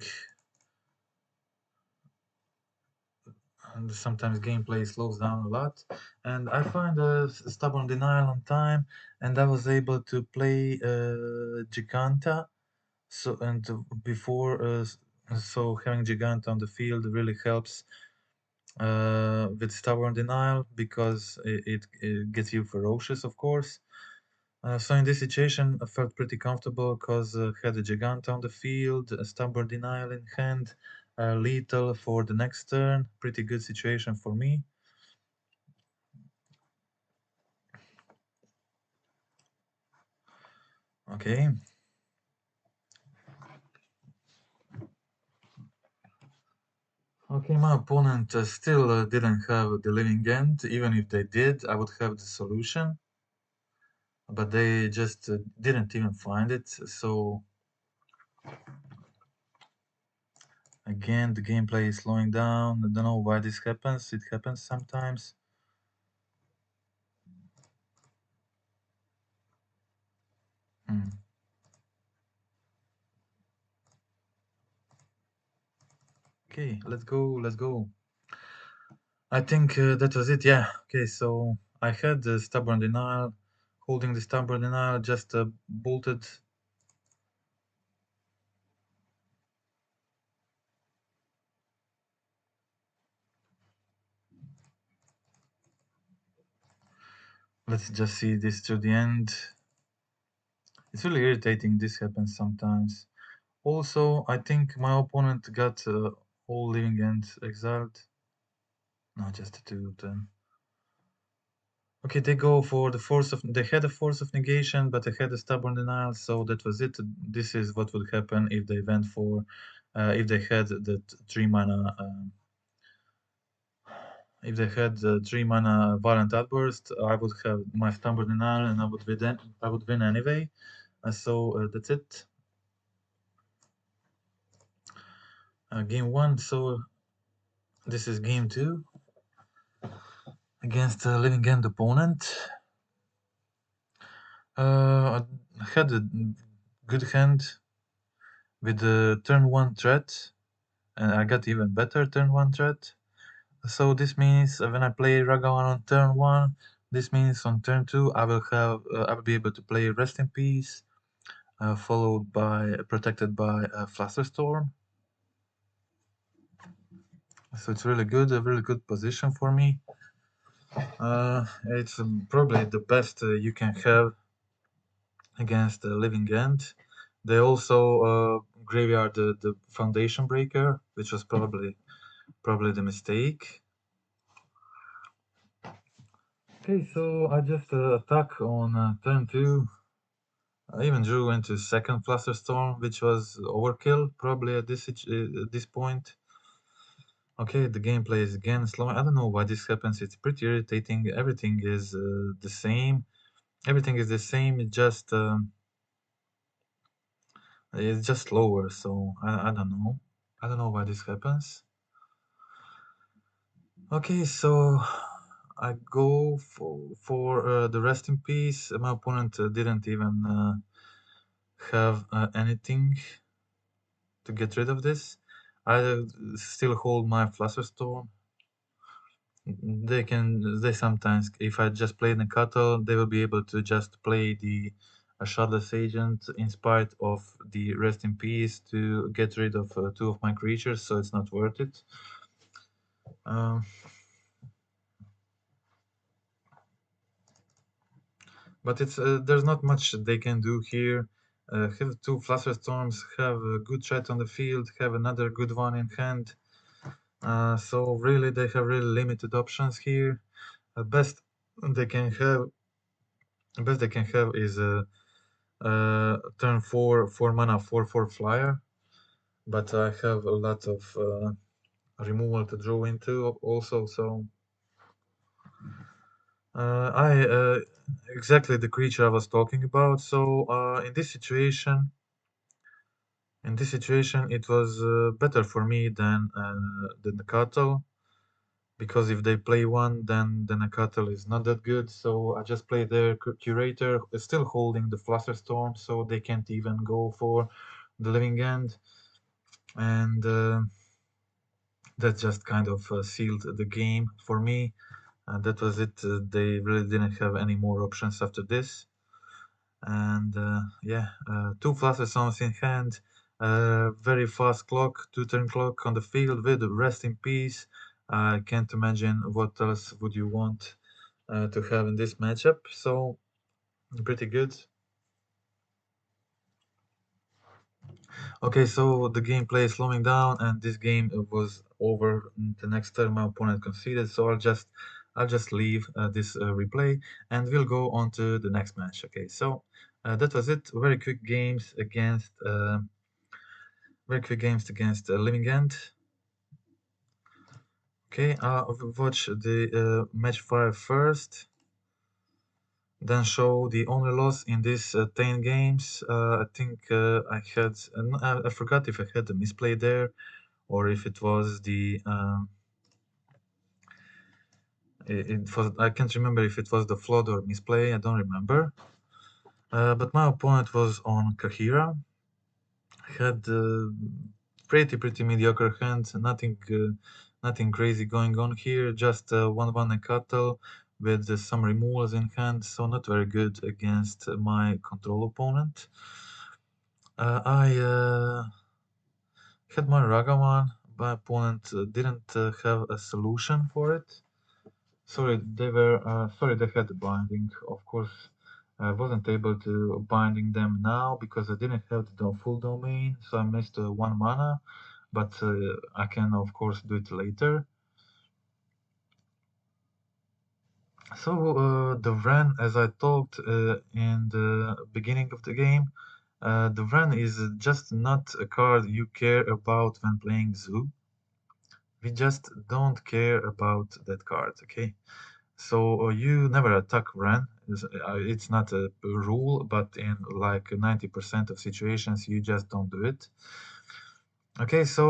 And sometimes gameplay slows down a lot, and I find a stubborn denial on time, and I was able to play Giganta. So and before so having Giganta on the field really helps with stubborn denial because it gets you ferocious, of course. So in this situation, I felt pretty comfortable because had a Giganta on the field, a stubborn denial in hand, lethal for the next turn. Pretty good situation for me. Okay. Okay, my opponent still didn't have the living end. Even if they did, I would have the solution. But they just didn't even find it. So again, the gameplay is slowing down. I don't know why this happens. It happens sometimes. Hmm. Okay, let's go. Let's go. I think that was it. Yeah. Okay, so I had the stubborn denial. Holding the stubborn denial, just bolted. Let's just see this to the end. It's really irritating. This happens sometimes. Also, I think my opponent got all living ends exiled. No, just the 2 of them. Okay, they go for the force of. They had a force of negation, but they had a stubborn denial, so that was it. This is what would happen if they went for. If they had the 3 mana. If they had the 3 mana violent outburst, I would have my stubborn denial, and I would win anyway. So that's it. Game 1. So this is game 2. against a living end opponent. I had a good hand with the turn 1 threat, and I got even better turn 1 threat. So this means when I play Ragavan on turn 1, this means on turn 2 I will be able to play Rest in Peace, followed by protected by Flusterstorm. So it's really good, a really good position for me. It's probably the best you can have against the Living End. They also graveyard the Foundation Breaker, which was probably the mistake. Okay, so I just attack on turn 2. I even drew into second Flusterstorm, which was overkill probably at this point. Okay, the gameplay is again slow. I don't know why this happens. It's pretty irritating. Everything is the same. Everything is the same. It's just slower. So I don't know. I don't know why this happens. Okay, so I go for the Rest in Peace. My opponent didn't even have anything to get rid of this. I still hold my Flusterstorm. They sometimes, if I just play Nakato, they will be able to just play the Shardless Agent in spite of the Rest in Peace to get rid of 2 of my creatures, so it's not worth it. Um, but it's there's not much they can do here. Have 2 Flusterstorms, have a good threat on the field, have another good one in hand. So really, they have really limited options here. At best they can have, best they can have is a turn 4 mana 4/4 flyer, but I have a lot of removal to draw into also. So I exactly the creature I was talking about. So in this situation, it was better for me than the Nakato, because if they play one, then the Nakato is not that good. So I just play their Curator, still holding the Flusterstorm, so they can't even go for the Living End. And that just kind of sealed the game for me. That was it. They really didn't have any more options after this. And yeah, 2 Flusterstorms in hand, very fast clock, 2-turn clock on the field with Rest in Peace. I can't imagine what else would you want to have in this matchup. So pretty good. Okay, so the gameplay is slowing down, and this game was over the next turn. My opponent conceded, so I'll just leave this replay, and we'll go on to the next match. Okay, so that was it. Very quick games against Living End. Okay, I'll watch the match 5 first, then show the only loss in these 10 games. I think I forgot if I had a misplay there, or if it was I can't remember if it was the flood or misplay. I don't remember. But my opponent was on Kahira. Had pretty mediocre hand. Nothing crazy going on here. Just 1/1 and cattle with some removals in hand. So not very good against my control opponent. I had my Ragavan. My opponent didn't have a solution for it. Sorry, they had the binding. Of course, I wasn't able to binding them now because I didn't have the full domain, so I missed 1 mana. But I can of course do it later. So the Wren, as I talked in the beginning of the game, the Wren is just not a card you care about when playing Zoo. We just don't care about that card, okay? So you never attack Wren. It's not a rule, but in like 90% of situations, you just don't do it. Okay, so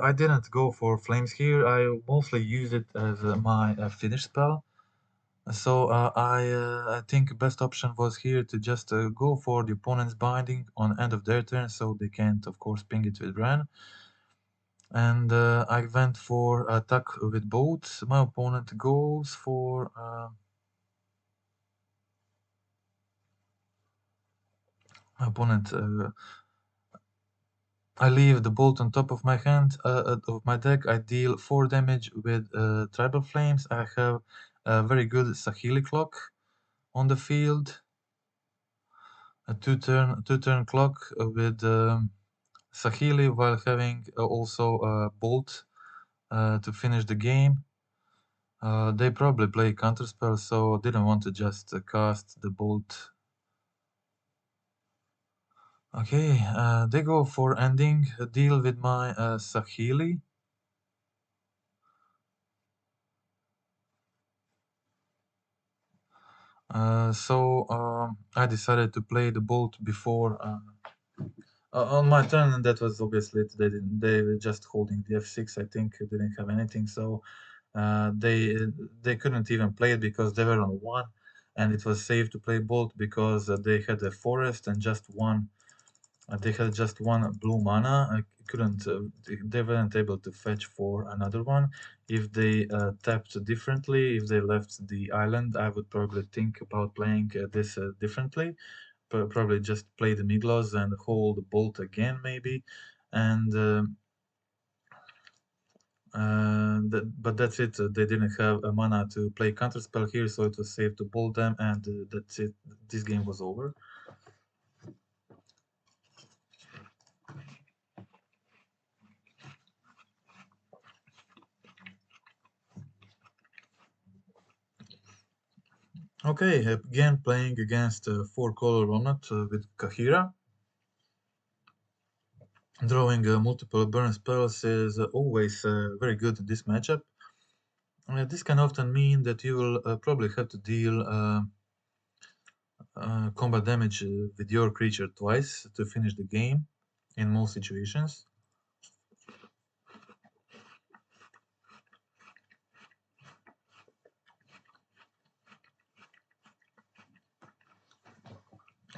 I didn't go for flames here. I mostly use it as my finish spell. So I think best option was here to just go for the opponent's binding on end of their turn, so they can't, of course, ping it with Ren. And I went for attack with both. My opponent goes for my opponent. I leave the bolt on top of my hand of my deck. I deal 4 damage with Tribal Flames. I have a very good Sahili clock on the field. A two turn clock with Sahili while having also a bolt to finish the game. They probably play counterspell, so didn't want to just cast the bolt. Okay, they go for ending deal with my Sahili. So I decided to play the bolt before on my turn, and that was obviously it. They were just holding the f6. I think they didn't have anything, so they couldn't even play it because they were on one, and it was safe to play bolt because they had a forest and just one. They had just one blue mana. I couldn't. They weren't able to fetch for another one. If they tapped differently, if they left the island, I would probably think about playing this differently. Probably just play the Miglos and hold the bolt again, maybe. And but that's it. They didn't have a mana to play counterspell here, so it was safe to bolt them, and that's it. This game was over. Okay, again playing against 4-color Ronut with Kahira. Drawing multiple burn spells is always very good in this matchup. This can often mean that you will probably have to deal combat damage with your creature twice to finish the game in most situations.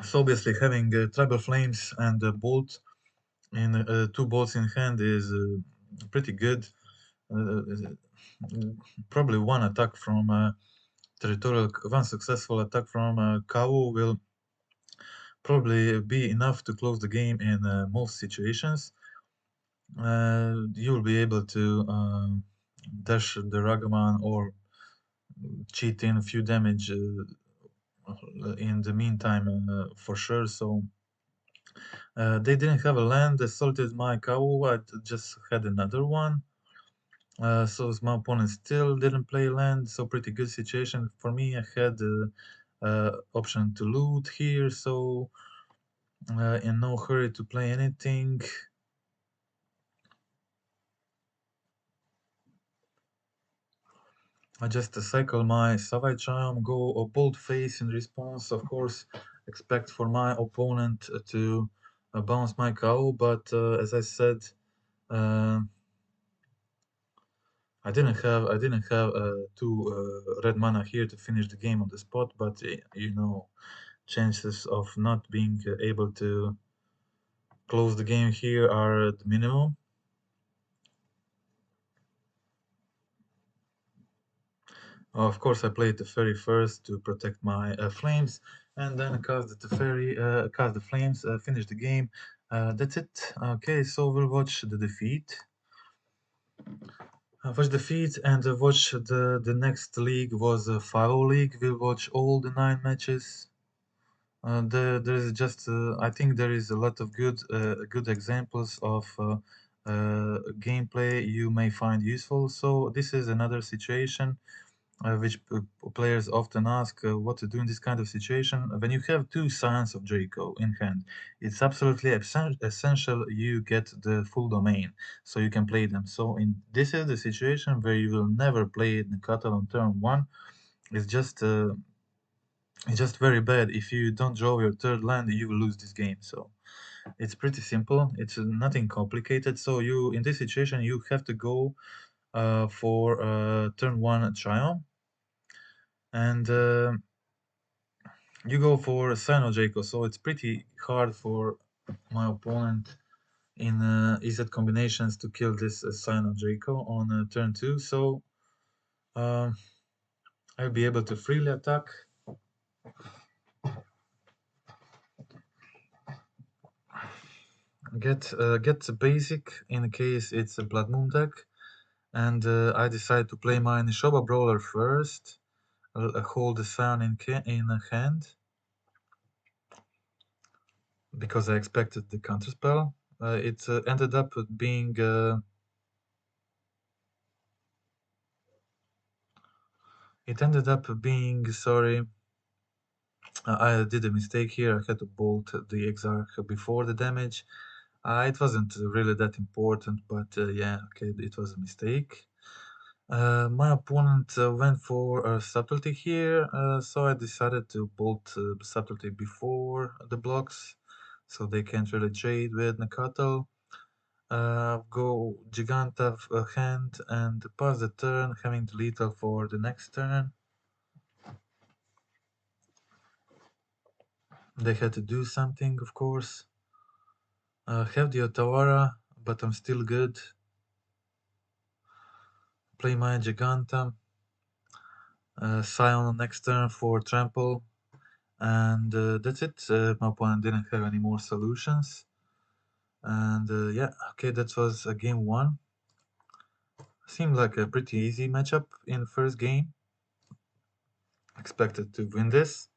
So obviously having Tribal Flames and Bolt in 2 bolts in hand is pretty good. Probably one attack from one successful attack from Kau will probably be enough to close the game in most situations. You'll be able to dash the Ragaman or cheat in a few damage in the meantime for sure. So they didn't have a land. They salted my cow. I just had another one. So my opponent still didn't play land. So pretty good situation for me. I had option to loot here. So in no hurry to play anything. I just cycle my Savage Charm, go a bold face in response. Of course, expect for my opponent to bounce my cow, but as I said, uh, I didn't have two red mana here to finish the game on the spot. But chances of not being able to close the game here are the minimum. Of course, I played the fairy first to protect my flames, and then cast the fairy, cast the flames, finish the game. That's it. Okay, so we'll watch the defeat. Watch defeat and watch the next league was a 5 league. We'll watch all the 9 matches. There is just I think there is a lot of good examples of gameplay you may find useful. So this is another situation which players often ask what to do in this kind of situation. When you have 2 Scions of Draco in hand, it's absolutely essential you get the full domain so you can play them. So this is the situation where you will never play Nakatal on turn 1. It's just uh, it's just very bad. If you don't draw your third land, you will lose this game. So it's pretty simple. It's nothing complicated. So you in this situation you have to go for turn 1 Triumph. and you go for Sino Jaco, so it's pretty hard for my opponent in EZ combinations to kill this Sino Jaco on turn 2, so um, I'll be able to freely attack. Get the basic in case it's a Blood Moon deck, and I decide to play my Nishoba Brawler first. I'll hold the Scion in a hand because I expected the counterspell. It ended up being sorry. I did a mistake here. I had to bolt the Exarch before the damage. It wasn't really that important, but yeah, okay, it was a mistake. My opponent went for a subtlety here, so I decided to bolt subtlety before the blocks, so they can't really trade with Nakato. Go Giganta hand and pass the turn, having the lethal for the next turn. They had to do something, of course. Have the Otawara, but I'm still good. Play my Giganta. Scion on next turn for trample. And that's it. My opponent didn't have any more solutions. And yeah, okay, that was game 1. Seemed like a pretty easy matchup in first game. Expected to win this.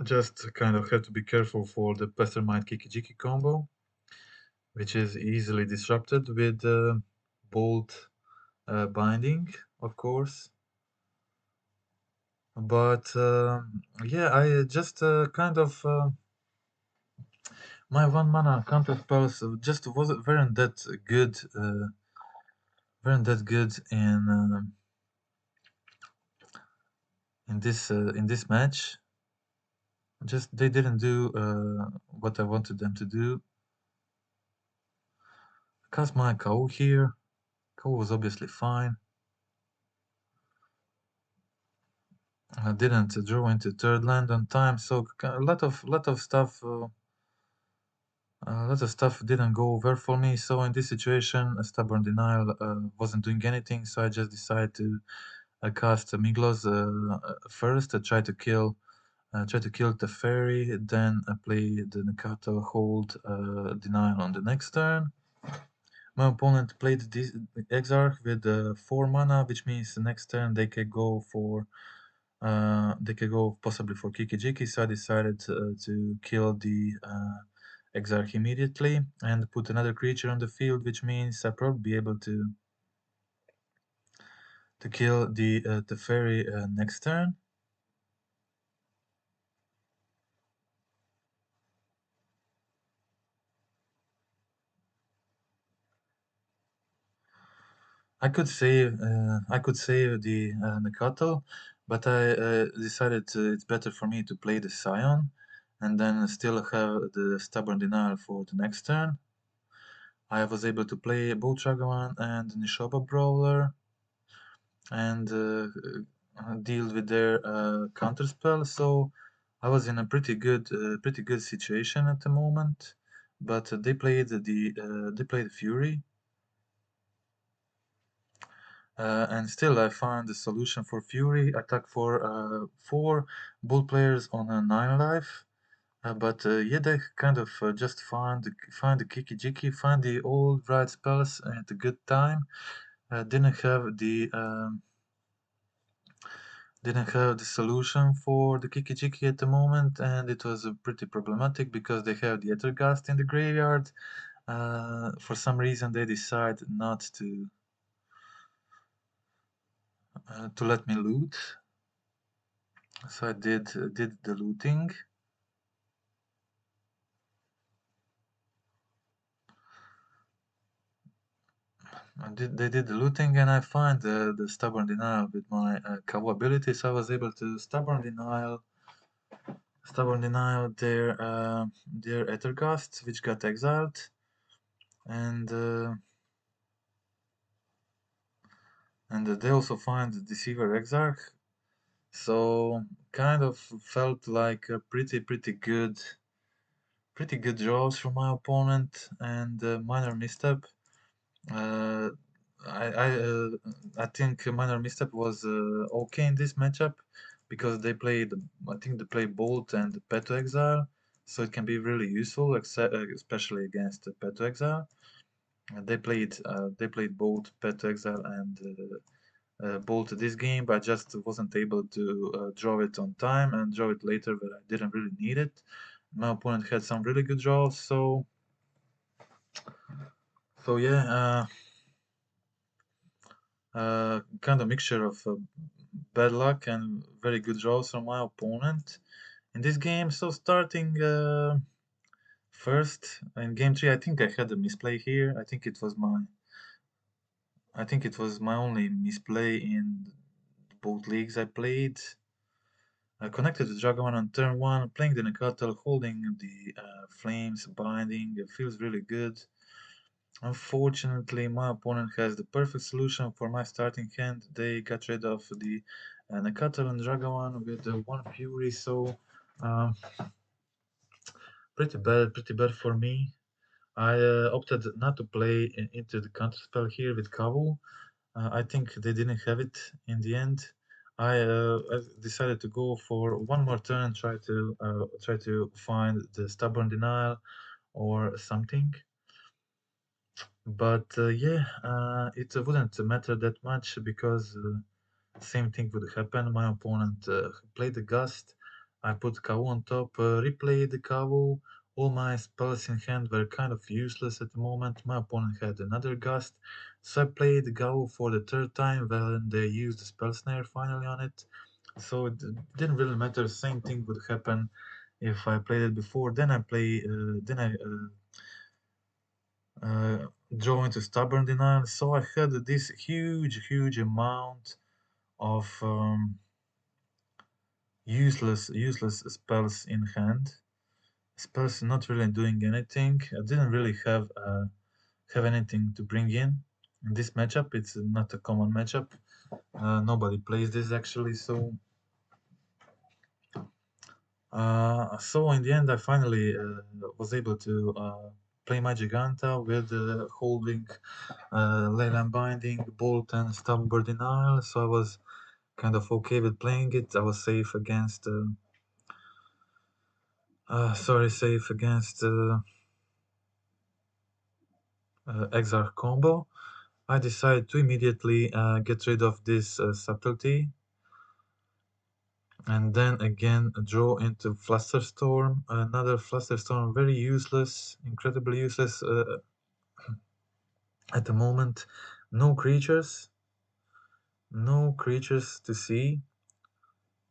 Just kind of have to be careful for the Pestermite Kikijiki combo, which is easily disrupted with Bolt Binding, of course. But yeah, I just kind of my 1 mana counter spells just weren't that good. Weren't that good in this match. Just they didn't do what I wanted them to do. Cast my Kau here. Kau was obviously fine. I didn't draw into third land on time, so a lot of stuff. A lot of stuff didn't go well for me, so in this situation, a stubborn denial wasn't doing anything, so I just decided to cast Miglos first, try to kill the fairy, then play the Nakato hold denial on the next turn. My opponent played this Exarch with 4 mana, which means the next turn they could go for they could go possibly for Kikijiki, so I decided to kill the Exarch immediately and put another creature on the field, which means I'll probably be able to kill the fairy next turn. I could save the Nakato, but I decided it's better for me to play the Scion and then still have the Stubborn Denial for the next turn. I was able to play both Dragaman and Nishoba Brawler and deal with their counterspell, so I was in a pretty good situation at the moment. But they played Fury. And still, I found the solution for Fury. Attack for 4 bull players on a 9 life. But yeah, they kind of just find the Kiki-Jiki, find the old right spells at a good time. Didn't have the solution for the Kiki-Jiki at the moment, and it was pretty problematic because they have the Ethergast in the graveyard. For some reason, they decide not to let me loot. So I did the looting. They did the looting, and I find the stubborn denial with my Kawa ability. So I was able to stubborn denial their Ethergast, which got exiled, and they also find the Deceiver Exarch. So kind of felt like a pretty good draws from my opponent and a minor misstep. Uh, I I think a minor misstep was okay in this matchup because I think they played Bolt and Peto Exile, so it can be really useful, especially against Peto Exile. And they played both Peto Exile and Bolt this game, but I just wasn't able to draw it on time and draw it later where I didn't really need it. My opponent had some really good draws, so yeah, kind of mixture of bad luck and very good draws from my opponent in this game. So starting first in game three, I think I had a misplay here. I think it was my only misplay in both leagues I played. I connected the Dragon on turn one, playing the Nakatal, holding the Flames Binding. It feels really good. Unfortunately, my opponent has the perfect solution for my starting hand. They got rid of the Nakatal and Dragon with the one Fury, so um, pretty bad for me. I opted not to play into the counterspell here with Kavu. I think they didn't have it in the end. I decided to go for one more turn, try to find the stubborn denial or something. But yeah, it wouldn't matter that much because same thing would happen. My opponent played the Gust. I put Kavu on top, replayed the Kavu. All my spells in hand were kind of useless at the moment. My opponent had another Gust. So I played Kavu for the third time when they used the Spell Snare finally on it. So it didn't really matter. Same thing would happen if I played it before. Then I draw into Stubborn Denial. So I had this huge amount of useless spells in hand. Spells not really doing anything. I didn't really have anything to bring in this matchup. It's not a common matchup. Nobody plays this actually, so in the end I finally was able to play my Giganta with holding Leyland Binding, Bolt and Stubborn Denial, so I was kind of okay with playing it. I was safe against safe against Exarch combo. I decided to immediately get rid of this subtlety and then again draw into Flusterstorm. Another Flusterstorm, very useless, incredibly useless at the moment. No creatures to see.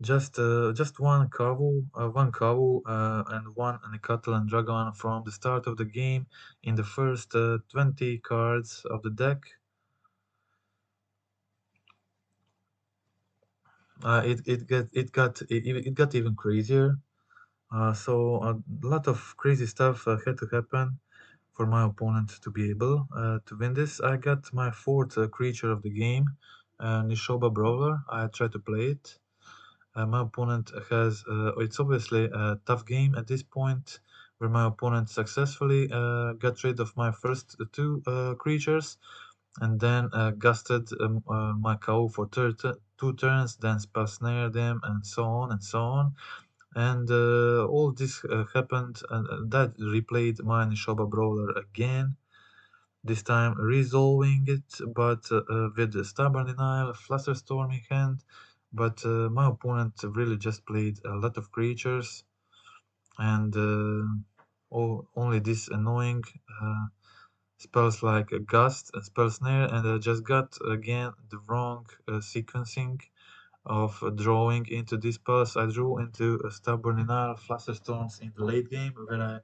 Just one Kavu, and one Catalan Dragon from the start of the game in the first 20 cards of the deck. It got even crazier. So a lot of crazy stuff had to happen for my opponent to be able to win this. I got my fourth creature of the game, Nishoba Brawler. I tried to play it. My opponent has, it's obviously a tough game at this point, where my opponent successfully got rid of my first two creatures, and then gusted my cow for two turns, then spell snare them, and so on and so on. And all this happened, and that replayed my Nishoba Brawler again. This time resolving it, but with the Stubborn Denial, Flusterstorm in hand. But my opponent really just played a lot of creatures, and only this annoying spells like a Gust, a Spell Snare, and I just got again the wrong sequencing of drawing into these spells. I drew into a Stubborn Denial, Flusterstorms in the late game, where I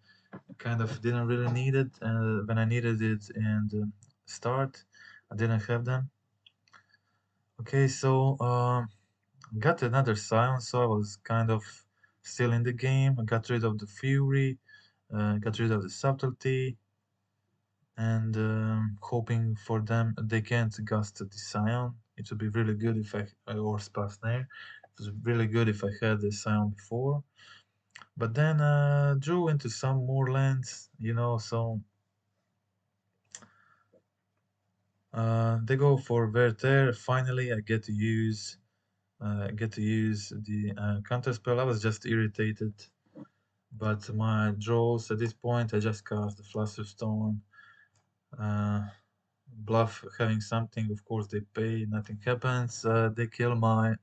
kind of didn't really need it. When I needed it in the start, I didn't have them. Okay, so got another silence, so I was kind of still in the game. I got rid of the fury, got rid of the subtlety, and hoping for them they can't gust the scion. It would be really good if I or spell snare was really good if I had the Scion before. But then drew into some more lands, so they go for Verter. Finally, I get to use the counter spell. I was just irritated, but my draws at this point, I just cast the Flusterstone. Uh, Bluff having something, of course they pay, nothing happens. They kill my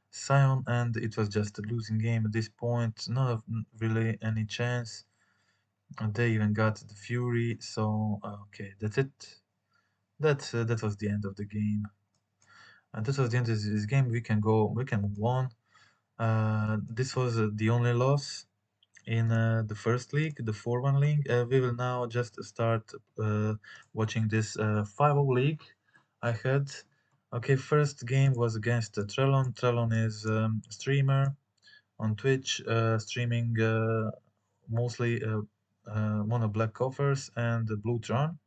Scion, and it was just a losing game at this point. Not really any chance. And they even got the Fury, so okay, that's it. That was the end of the game. And that was the end of this game. We can move on. This was the only loss in the first league, the 4-1 league. We will now just start watching this 5-0 league I had. Okay, first game was against Trellon. Trellon is streamer on Twitch, streaming mostly mono black covers and blue Tron.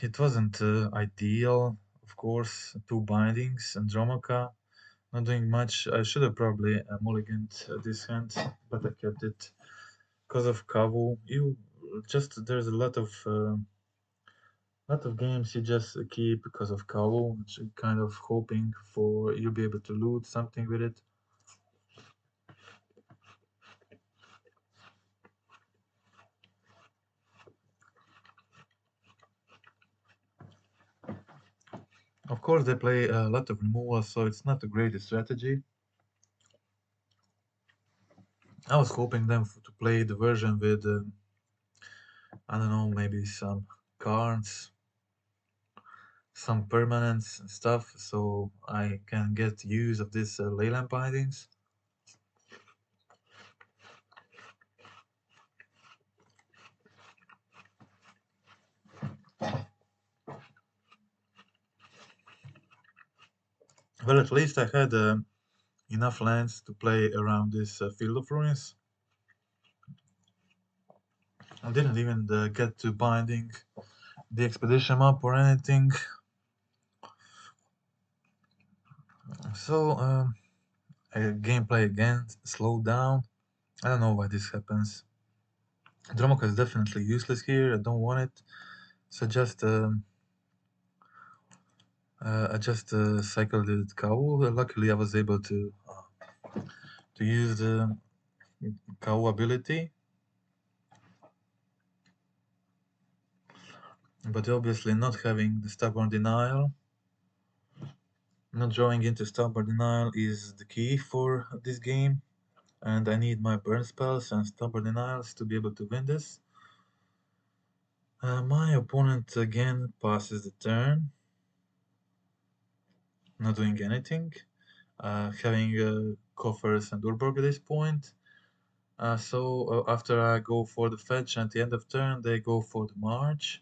It wasn't ideal, of course. Two bindings and Dromoka. Not doing much. I should have probably mulliganed this hand, but I kept it because of Kavu. You just there's a lot of games you just keep because of Kavu, kind of hoping for you'll be able to loot something with it. Of course, they play a lot of removals, so it's not a great strategy. I was hoping them to play the version with, I don't know, maybe some cards, some permanents and stuff, so I can get use of these Leyland bindings. Well, at least I had enough lands to play around this Field of Ruins. I didn't even get to binding the expedition map or anything. So, gameplay again slowed down. I don't know why this happens. Dromoka is definitely useless here. I don't want it. So I just cycled it Kau. Luckily, I was able to use the Kau ability. But obviously, not having the stubborn denial, not drawing into stubborn denial is the key for this game. And I need my burn spells and stubborn denials to be able to win this. My opponent again passes the turn, not doing anything, having coffers and Urborg at this point. So after I go for the fetch at the end of turn, they go for the march,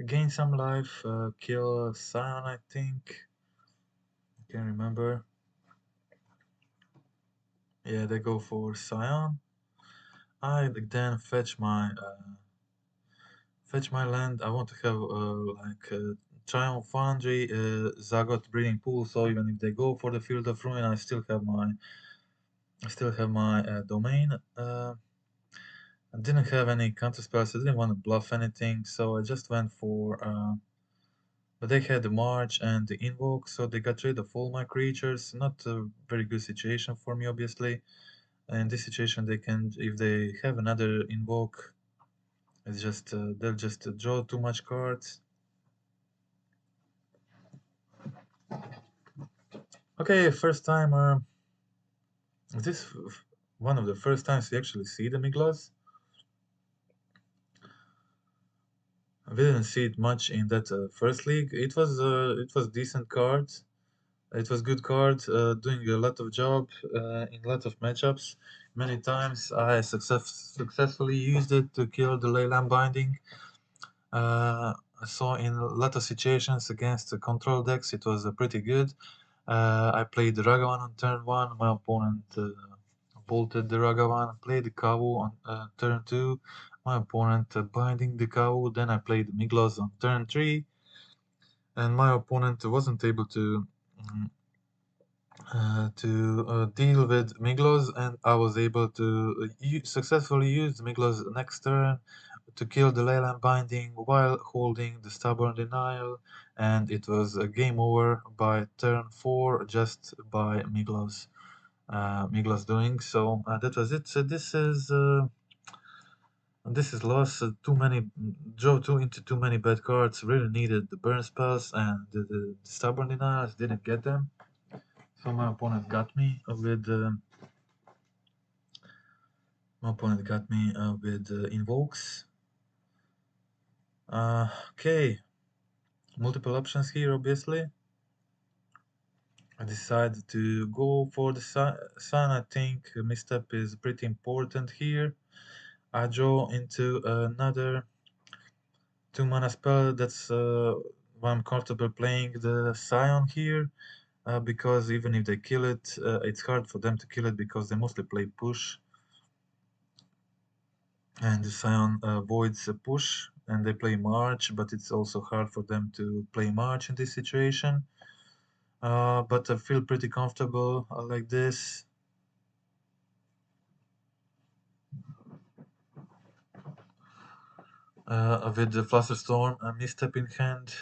gain some life, kill Scion, I think. I can't remember. Yeah, they go for Scion. I then fetch my land. I want to have Triumph Foundry, Zagot Breeding Pool. So even if they go for the Field of Ruin, I still have my domain. I didn't have any counter spells. I didn't want to bluff anything, so I just went for. But they had the March and the Invoke, so they got rid of all my creatures. Not a very good situation for me, obviously. In this situation, they can, if they have another Invoke, it's just they'll just draw too much cards. Okay, first time. Is this one of the first times we actually see the Miglas? We didn't see it much in that first league. It was decent cards. It was good card, doing a lot of job in a lot of matchups. Many times I successfully used it to kill the Leyland binding. So in a lot of situations against the control decks, it was pretty good. I played the Ragavan on turn 1. My opponent bolted the Ragavan, played the Kavu on turn 2. My opponent binding the Kavu. Then I played the Miglos on turn 3. And my opponent wasn't able to to deal with Miglos, and I was able to successfully use Miglos next turn to kill the Leyland Binding while holding the Stubborn Denial, and it was a game over by turn 4 just by Miglos doing. So that was it. So this is loss. Too many draw into too many bad cards. Really needed the burn spells, and the Stubborn Denials didn't get them. So my opponent got me with invokes. Okay, multiple options here, obviously. I decided to go for the sun. I think misstep is pretty important here. I draw into another 2 mana spell. That's why I'm comfortable playing the Scion here. Because even if they kill it, it's hard for them to kill it because they mostly play push. And the Scion avoids a push, and they play March, but it's also hard for them to play March in this situation. But I feel pretty comfortable like this. With the Flusterstorm and Misstep in hand,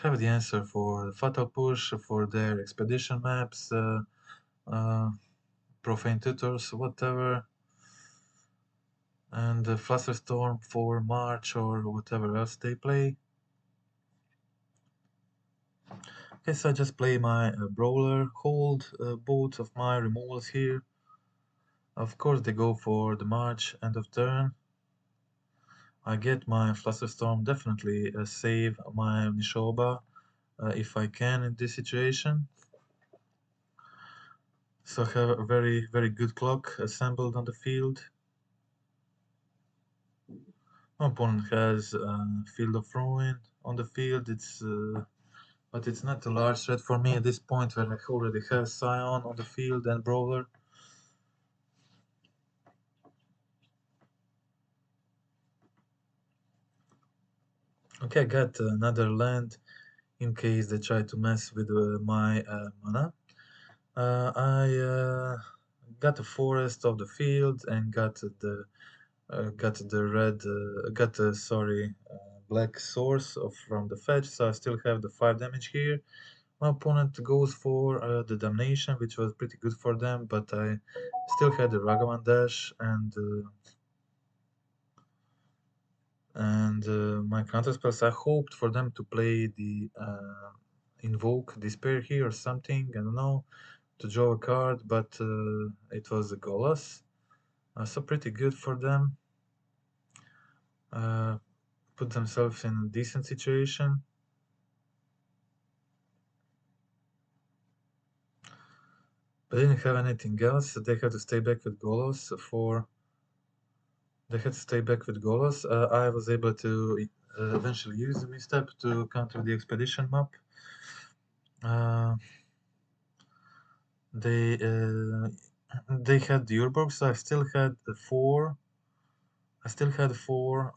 have the answer for Fatal Push, for their expedition maps, uh, Profane Tutors, whatever, and Flusterstorm for March or whatever else they play. Okay, so I just play my Brawler, hold both of my removals here. Of course, they go for the March end of turn. I get my Flusterstorm, definitely save my Nishoba if I can in this situation. So I have a very, very good clock assembled on the field. My opponent has Field of Ruin on the field. But it's not a large threat for me at this point when I already have Scion on the field and Brawler. Okay, I got another land in case they try to mess with my mana. I got the forest of the field and got the black source from the fetch, so I still have the 5 damage here. My opponent goes for the damnation, which was pretty good for them, but I still had the Ragavan dash and my counter spells. I hoped for them to play the invoke despair here or something. I don't know, to draw a card, but it was a Golas. So pretty good for them. Put themselves in a decent situation. But they didn't have anything else. So they had to stay back with Golos for. They had to stay back with Golos. I was able to eventually use the misstep to counter the expedition map. They they had the Urborg, so I still had four. I still had four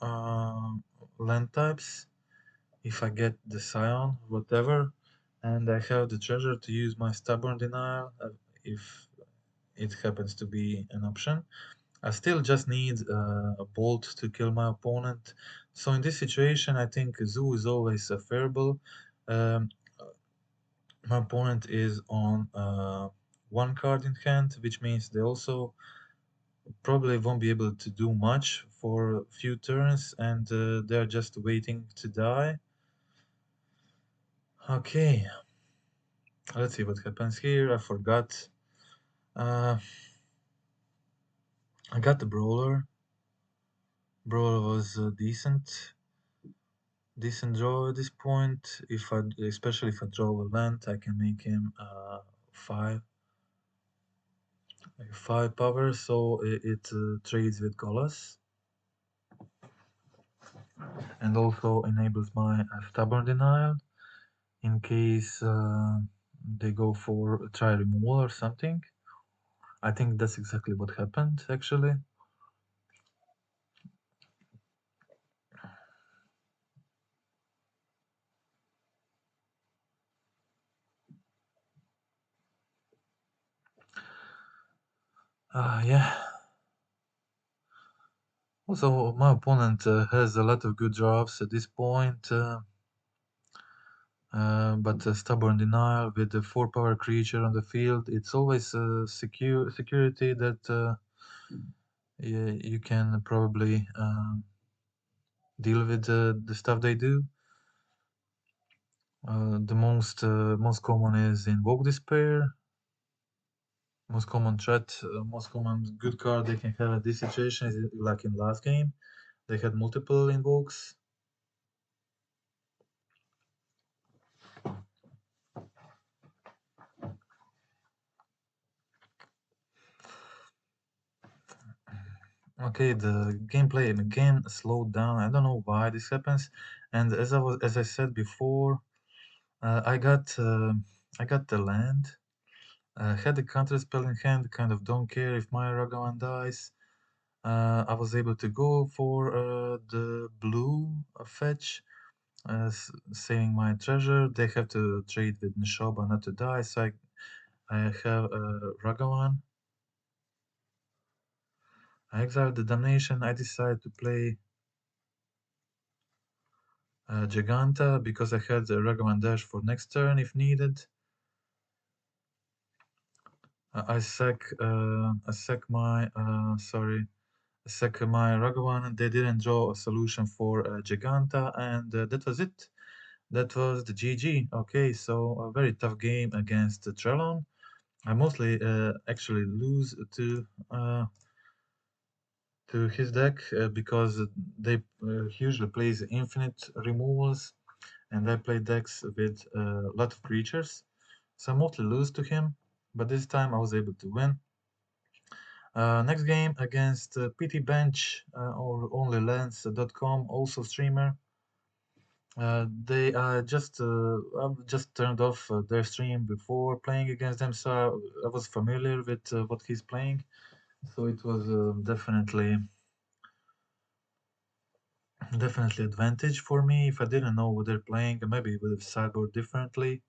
land types. If I get the Scion, whatever, and I have the treasure to use my Stubborn Denial if it happens to be an option. I still just need a bolt to kill my opponent. So in this situation, I think Zoo is always favorable. Um, my opponent is on one card in hand, which means they also probably won't be able to do much for a few turns, and they're just waiting to die. Okay, let's see what happens here. I forgot. Uh, I got the Brawler. Brawler was decent draw at this point. Especially if I draw a land, I can make him five power, so it trades with Golas, and also enables my Stubborn Denial in case they go for try removal or something. I think that's exactly what happened actually. Yeah. Also, my opponent has a lot of good drops at this point, but stubborn denial with the 4 power creature on the field. It's always security that you can probably deal with the stuff they do. The most common is Invoke Despair. Most common threat, most common good card they can have in this situation is like in last game. They had multiple invokes. Okay, the gameplay again slowed down. I don't know why this happens. And as I said before, I got the land. Had the counter spell in hand. Kind of don't care if my Ragavan dies. I was able to go for the blue fetch, saving my treasure. They have to trade with Nishoba not to die, so I have Ragavan. I exiled the Damnation. I decided to play Giganta because I had Ragavan Dash for next turn if needed. I sack my Ragavan. They didn't draw a solution for Giganta, and that was it. That was the GG. Okay, so a very tough game against Trellon. I mostly actually lose to his deck because they usually plays infinite removals, and I play decks with a lot of creatures, so I mostly lose to him. But this time I was able to win. Next game against PT Bench or OnlyLens.com, also streamer. They I've just turned off their stream before playing against them, so I was familiar with what he's playing. So it was definitely advantage for me. If I didn't know what they're playing, maybe it would have sideboard differently.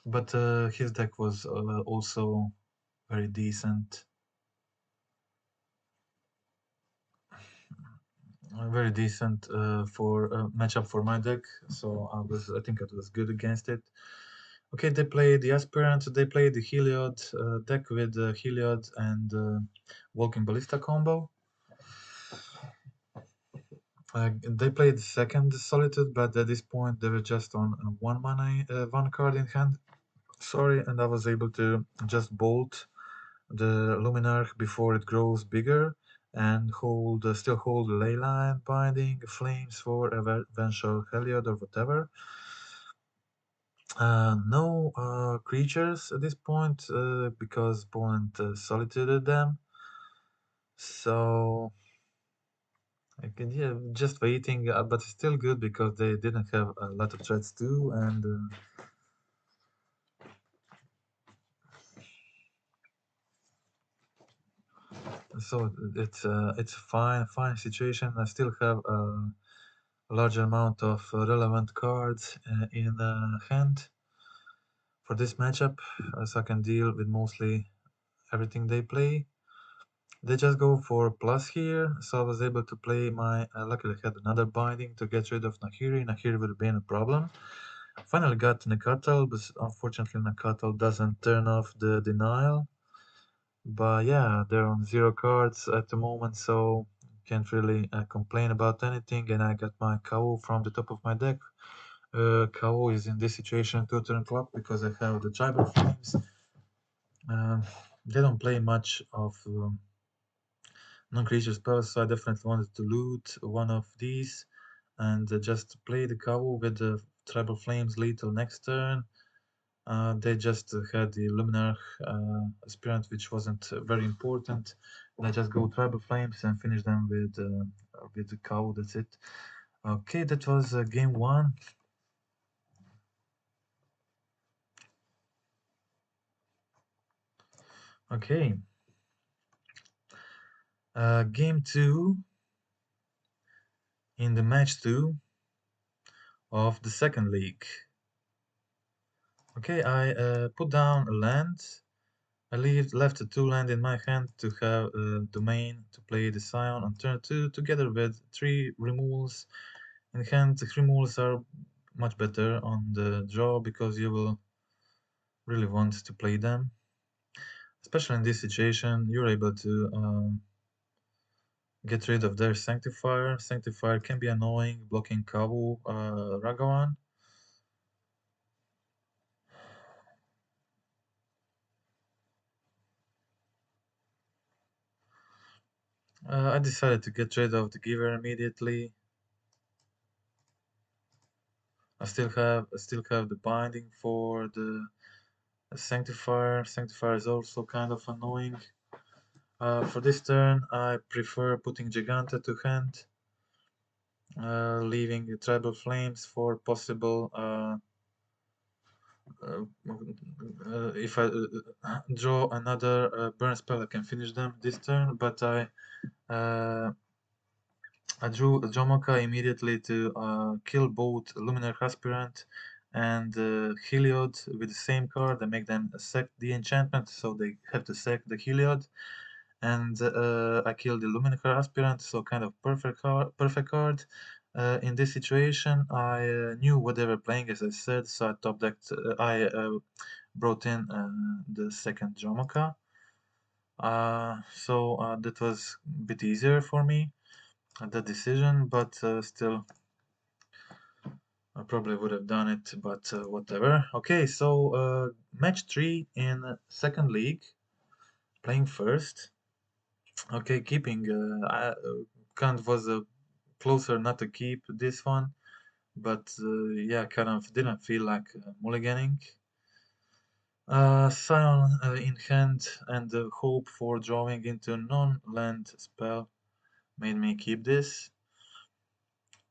But his deck was also very decent. Very decent for matchup for my deck, so I think it was good against it. Okay, they played the Aspirant, they played the Heliod deck with Heliod and Walking Ballista combo. They played the second Solitude, but at this point they were just on one mana, one card in hand. Sorry, and I was able to just bolt the Luminarch before it grows bigger and still hold the Leyline, Binding, Flames for eventual Heliod or whatever. No creatures at this point because opponent solituted them. So I can, yeah, just waiting, but still good because they didn't have a lot of threats too, and so it's a fine situation. I still have a large amount of relevant cards in hand for this matchup, so I can deal with mostly everything they play. They just go for plus here, so I was able to play my. Luckily, I had another binding to get rid of Nahiri. Nahiri would have been a problem. Finally got Nakatal, but unfortunately Nakatal doesn't turn off the denial. But yeah, they're on 0 cards at the moment, so can't really complain about anything. And I got my Kao from the top of my deck. Kao is in this situation to turn club because I have the Tribal Flames. They don't play much of non-creature spells, so I definitely wanted to loot one of these and just play the Kavu with the Tribal Flames lethal next turn. They just had the Luminar Aspirant, which wasn't very important. And I just go Tribal Flames and finish them with the Kavu. That's it. Okay, that was game one. Okay. Game two in the match two of the second league. Okay, I put down a land left a 2 land in my hand to have a domain to play the Scion on turn 2 together with 3 removals in hand. The removals are much better on the draw because you will really want to play them. Especially in this situation, you're able to get rid of their Sanctifier. Sanctifier can be annoying, blocking Kavu, Ragavan. I decided to get rid of the Giver immediately. I still have the binding for the Sanctifier. Sanctifier is also kind of annoying. For this turn, I prefer putting Giganta to hand, leaving the Tribal Flames for possible if I draw another burn spell, I can finish them this turn. But uh, I drew a Jomoka immediately to kill both Luminar Aspirant and Heliod with the same card. I make them sack the enchantment, so they have to sack the Heliod. And I killed the Luminar Aspirant, so kind of perfect card. In this situation, I knew what they were playing, as I said, so I top decked. I brought in the second Jomoka. So that was a bit easier for me, that decision, but still, I probably would have done it, but whatever. Okay, so match 3 in second league, playing first. Okay, keeping. Kant was closer not to keep this one, but yeah, kind of didn't feel like mulliganing. Scion in hand and the hope for drawing into non-land spell made me keep this.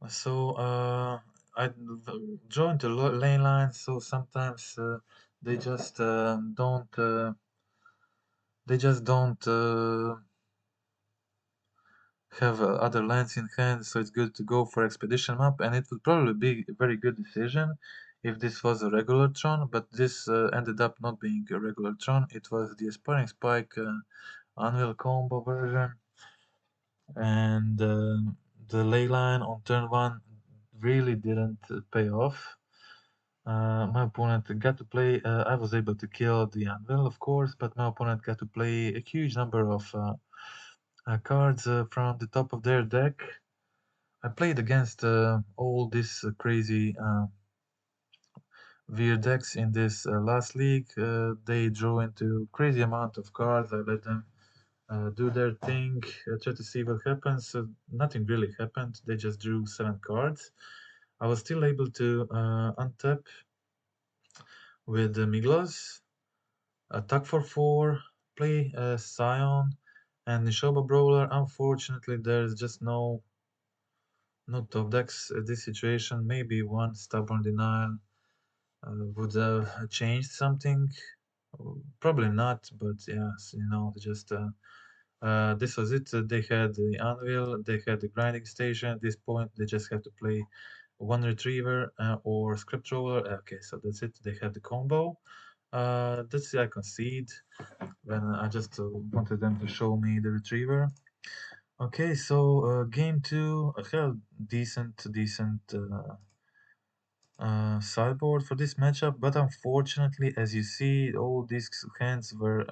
So I draw into lane lines, so sometimes they just don't. They just don't have other lands in hand, so it's good to go for expedition map, and it would probably be a very good decision if this was a regular Tron, but this ended up not being a regular Tron. It was the Aspiring Spike Anvil combo version, and the ley line on turn 1 really didn't pay off. My opponent got to play, I was able to kill the Anvil, of course, but my opponent got to play a huge number of cards from the top of their deck. I played against all these crazy weird decks in this last league. They drew into crazy amount of cards. I let them do their thing, try to see what happens. Nothing really happened. They just drew 7 cards. I was still able to untap with Miglos, attack for 4, play Scion, and Nishoba Brawler. Unfortunately, there's just no top decks at this situation. Maybe one Stubborn Denial would have changed something. Probably not, but yes, just this was it. They had the Anvil, they had the grinding station. At this point, they just have to play one Retriever or Script Roller. Okay, so that's it. They had the combo. That's it. I concede when I just wanted them to show me the Retriever. Okay, so game 2, I have decent sideboard for this matchup, but unfortunately, as you see, all these hands were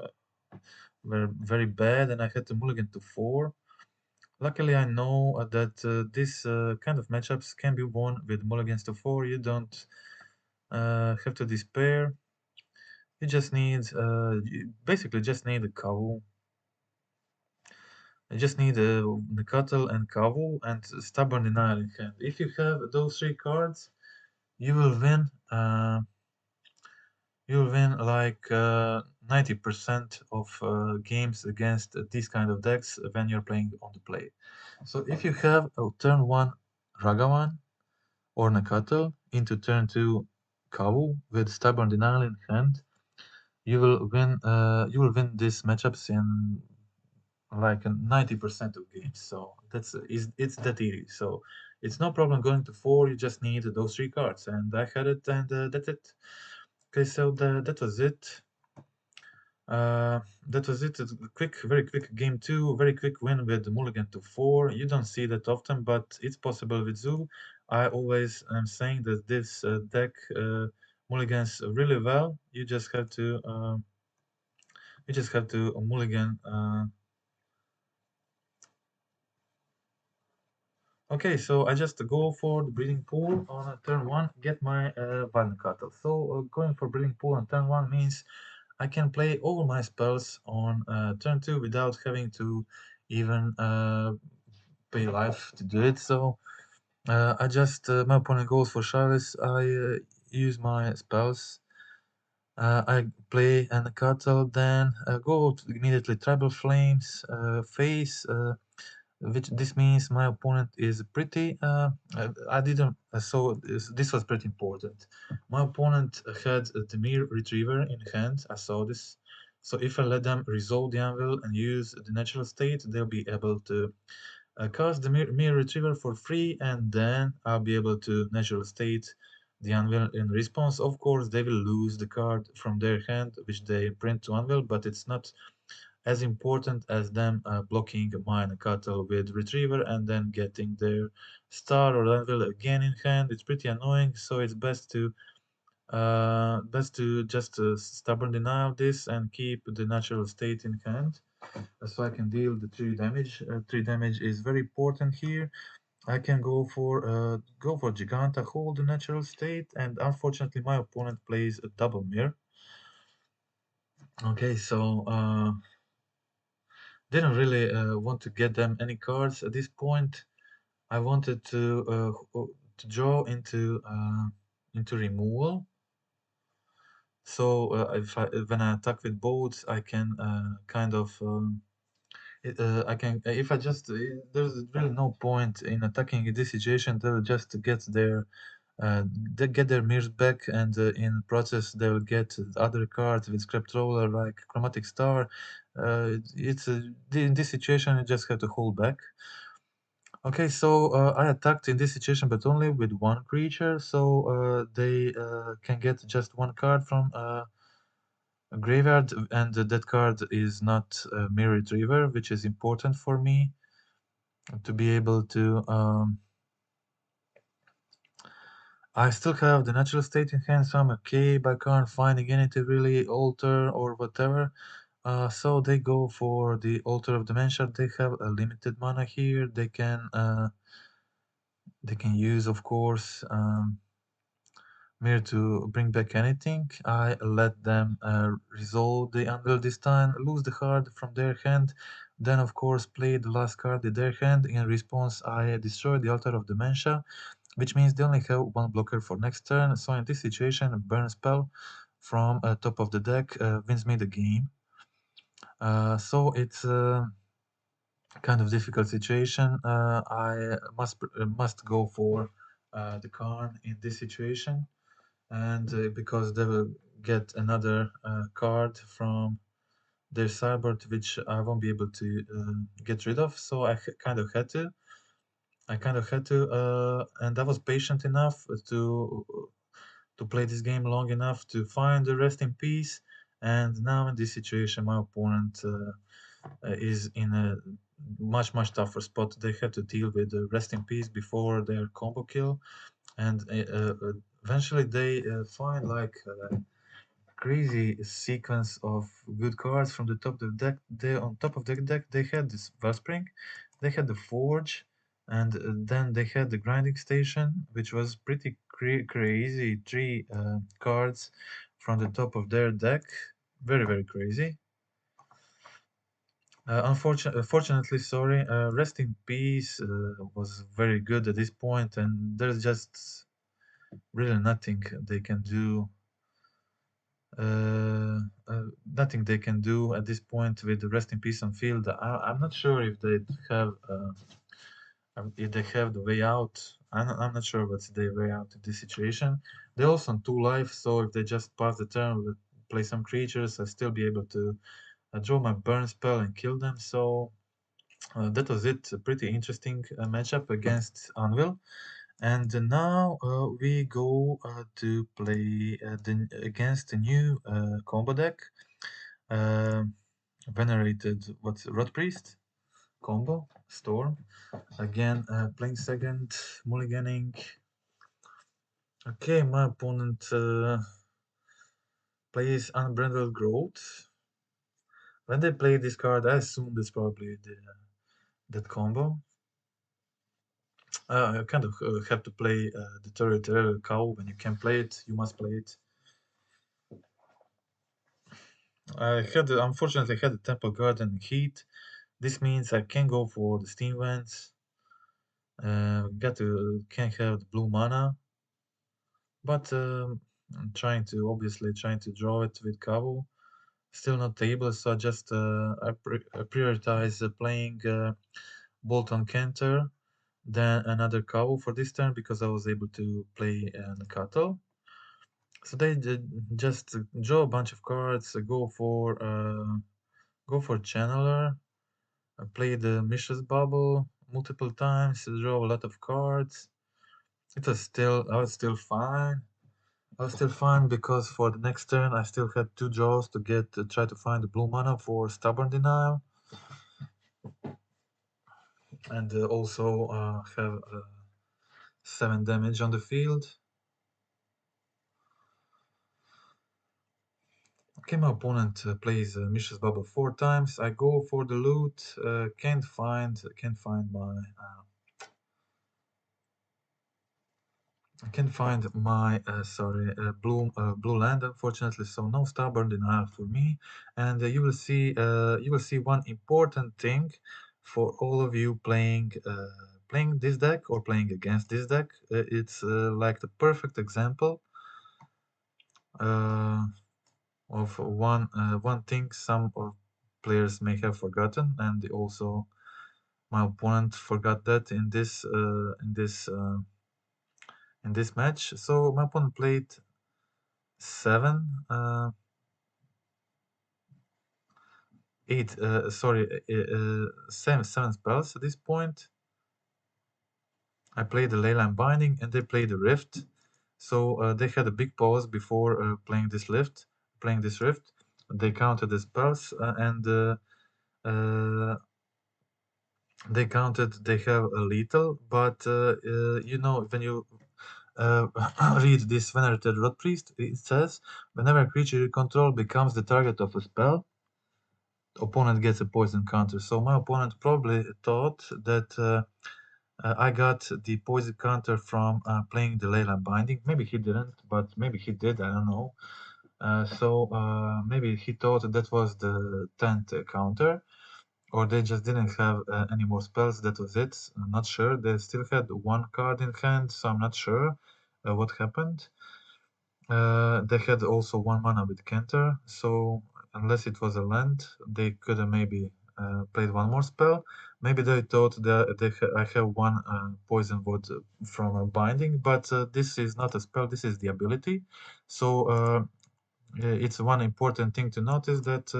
very bad, and I had to mulligan to 4. Luckily, I know that this kind of matchups can be won with mulligans to 4. You don't have to despair. You just need, you basically just need a Kavu. You just need the Cuttle and Kavu and Stubborn Denial in hand. If you have those 3 cards, you will win. You'll win like 90% of games against these kind of decks when you're playing on the play. So if you have a turn 1 Ragavan or Nakato into turn 2 Kavu with Stubborn Denial in hand, you will win. You will win these matchups in like 90% of games. So it's that easy. So it's no problem going to 4. You just need those 3 cards, and I had it, and that's it. Okay, so that was it. Uh, that was it. It's a quick, very quick game two. Very quick win with the mulligan to four. You don't see that often, but it's possible with Zoo. I always am saying that this deck mulligans really well. You just have to mulligan. Okay, so I just go for the breeding pool on turn one, get my violent cattle. So going for breeding pool on turn one means I can play all my spells on turn two without having to even pay life to do it. So I just my opponent goes for Charles. I use my spells. I play and cattle, then go to immediately tribal flames, face. Which this means my opponent is pretty. I didn't. So this was pretty important. My opponent had the Mir Retriever in hand. I saw this. So if I let them resolve the anvil and use the natural state, they'll be able to cast the Mir Retriever for free, and then I'll be able to natural state the anvil in response. Of course, they will lose the card from their hand, which they print to anvil, but it's not as important as them blocking mine cattle with retriever and then getting their star or level again in hand. It's pretty annoying, so it's best to just stubborn deny of this and keep the natural state in hand, so I can deal the 3 damage. 3 damage is very important here. I can go for Giganta, hold the natural state, and unfortunately my opponent plays a double mirror. Okay, so didn't really want to get them any cards at this point. I wanted to draw into removal. So when I attack with boats, I can kind of I can if I just there's really no point in attacking in this situation. They'll just uh, get their mirrors back, and in process they will get other cards with scrap roller like chromatic star. In this situation you just have to hold back. Okay, so I attacked in this situation, but only with one creature, so they can get just one card from a graveyard, and that card is not Mirror Retriever, which is important for me to be able to. I still have the natural state in hand, so I'm okay, but I can't find again to really alter or whatever. So they go for the Altar of Dementia. They have a limited mana here. They can use, of course, Mir to bring back anything. I let them resolve the anvil this time, lose the card from their hand, then of course play the last card in their hand. In response, I destroy the Altar of Dementia, which means they only have one blocker for next turn. So in this situation, a burn spell from top of the deck wins me the game. So it's kind of difficult situation. I must go for the Karn in this situation, and because they will get another card from their sideboard, which I won't be able to get rid of. So I kind of had to. I kind of had to, and I was patient enough to play this game long enough to find the rest in peace. And now in this situation, my opponent is in a much tougher spot. They have to deal with the rest in peace before their combo kill, and eventually they find like crazy sequence of good cards from the top of the deck. They on top of the deck they had this Wellspring, they had the Forge, and then they had the Grinding Station, which was pretty crazy. Three cards from the top of their deck, very crazy. Fortunately, sorry. Rest in Peace was very good at this point, and there's just really nothing they can do. Uh, Nothing they can do at this point with the Rest in Peace on field. I'm not sure if they have the way out. I'm not sure what's their way out in this situation. They're also on 2 life, so if they just pass the turn with play some creatures, I'll still be able to draw my burn spell and kill them. So that was it. A pretty interesting matchup against Anvil. And now we go to play against the new combo deck. Um, Venerated, what's Rod Priest? Combo, Storm. Again, playing second, mulliganing. Okay, my opponent plays Unbridled Growth. When they play this card, I assume it's probably that combo. I kind of have to play the Territorial Cow. When you can play it, you must play it. I had, unfortunately, had the Temple Garden Heat. This means I can go for the Steam Vents. Can't have the blue mana, but I'm obviously trying to draw it with Kavu. Still not able, so I prioritize playing Bolt on Canter, then another Kavu for this turn because I was able to play Nakato. So they just draw a bunch of cards, go for Channeler, play the Mishra's Bubble multiple times, draw a lot of cards. I was still fine. I was still fine because for the next turn I still had two draws to try to find the blue mana for Stubborn Denial, and also have 7 damage on the field. Okay, my opponent plays Mishra's Bubble 4 times. I go for the loot. I can't find my blue land, unfortunately. So no Stubborn Denial for me. And you will see one important thing for all of you playing this deck or playing against this deck. It's like the perfect example uh, of one thing some of players may have forgotten, and also my opponent forgot that in this match. So my opponent played seven, eight, sorry, seven spells at this point. I played the Leyline Binding and they played the Rift. So they had a big pause before playing this Rift. They counted the spells and they have a lethal, but when you read this Venerated Rod Priest, it says whenever a creature you control becomes the target of a spell, opponent gets a poison counter. So my opponent probably thought that I got the poison counter from playing the Leyline Binding. Maybe he didn't, but maybe he did. I don't know. Maybe he thought that was the 10th counter, or they just didn't have any more spells. That was it. I'm not sure. They still had one card in hand, so I'm not sure what happened. They had also one mana with Canter, so unless it was a land, they could have maybe played one more spell. Maybe they thought that I have one poison word from a binding, but this is not a spell. This is the ability. So it's one important thing to notice that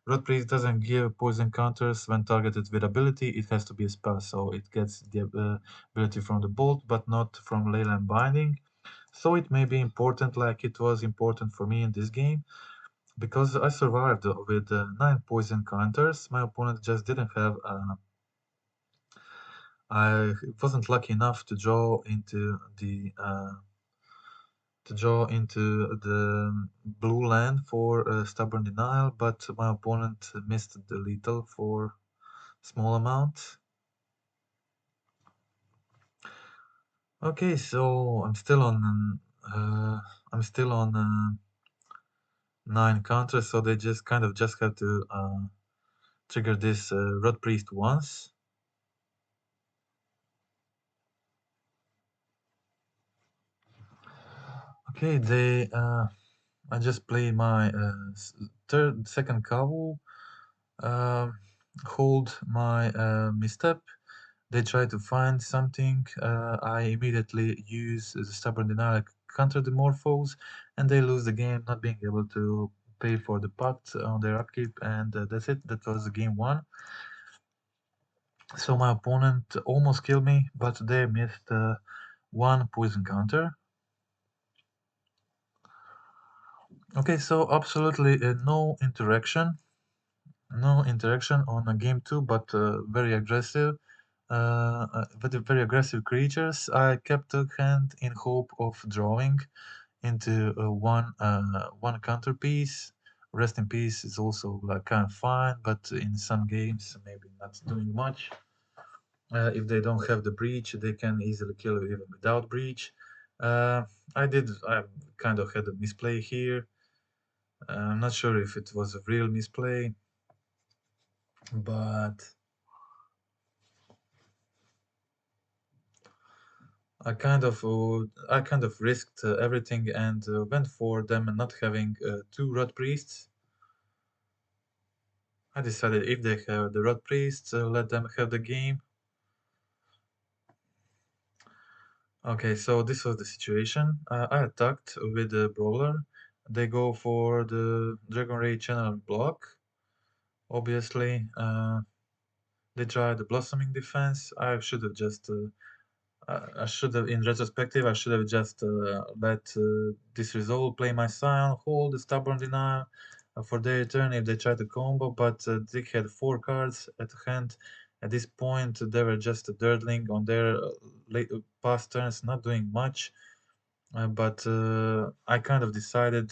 Rod Priest doesn't give poison counters when targeted with ability. It has to be a spell, so it gets the ability from the bolt, but not from Leyline Binding. So it may be important, like it was important for me in this game, because I survived with 9 poison counters. My opponent just didn't have. I wasn't lucky enough to draw into the blue land for Stubborn Denial, but my opponent missed the lethal for small amount. Okay, so I'm still on 9 counters, so they just have to trigger this Rod Priest once. Okay, I just play my second Kavu, hold my misstep. They try to find something. I immediately use the Stubborn Denial counter the Morphos, and they lose the game, not being able to pay for the pact on their upkeep, and that's it. That was game one. So my opponent almost killed me, but they missed one poison counter. Okay, so absolutely no interaction on a game two, but very aggressive. But very aggressive creatures. I kept a hand in hope of drawing into one counter piece. Rest in peace is also like kind of fine, but in some games maybe not doing much. If they don't have the breach, they can easily kill you even without breach. Uh, I kind of had a misplay here. I'm not sure if it was a real misplay, but I kind of risked everything and went for them and not having two Rod Priests. I decided if they have the Rod Priests, let them have the game. Okay, so this was the situation. I attacked with the Brawler. They go for the Dragon Ray channel block. Obviously, they try the Blossoming defense. I should have, in retrospective, I should have just let this resolve play my Scion, hold the Stubborn Denial for their turn if they try to combo, but they had four cards at hand. At this point, they were just dirtling on their past turns, not doing much. But I kind of decided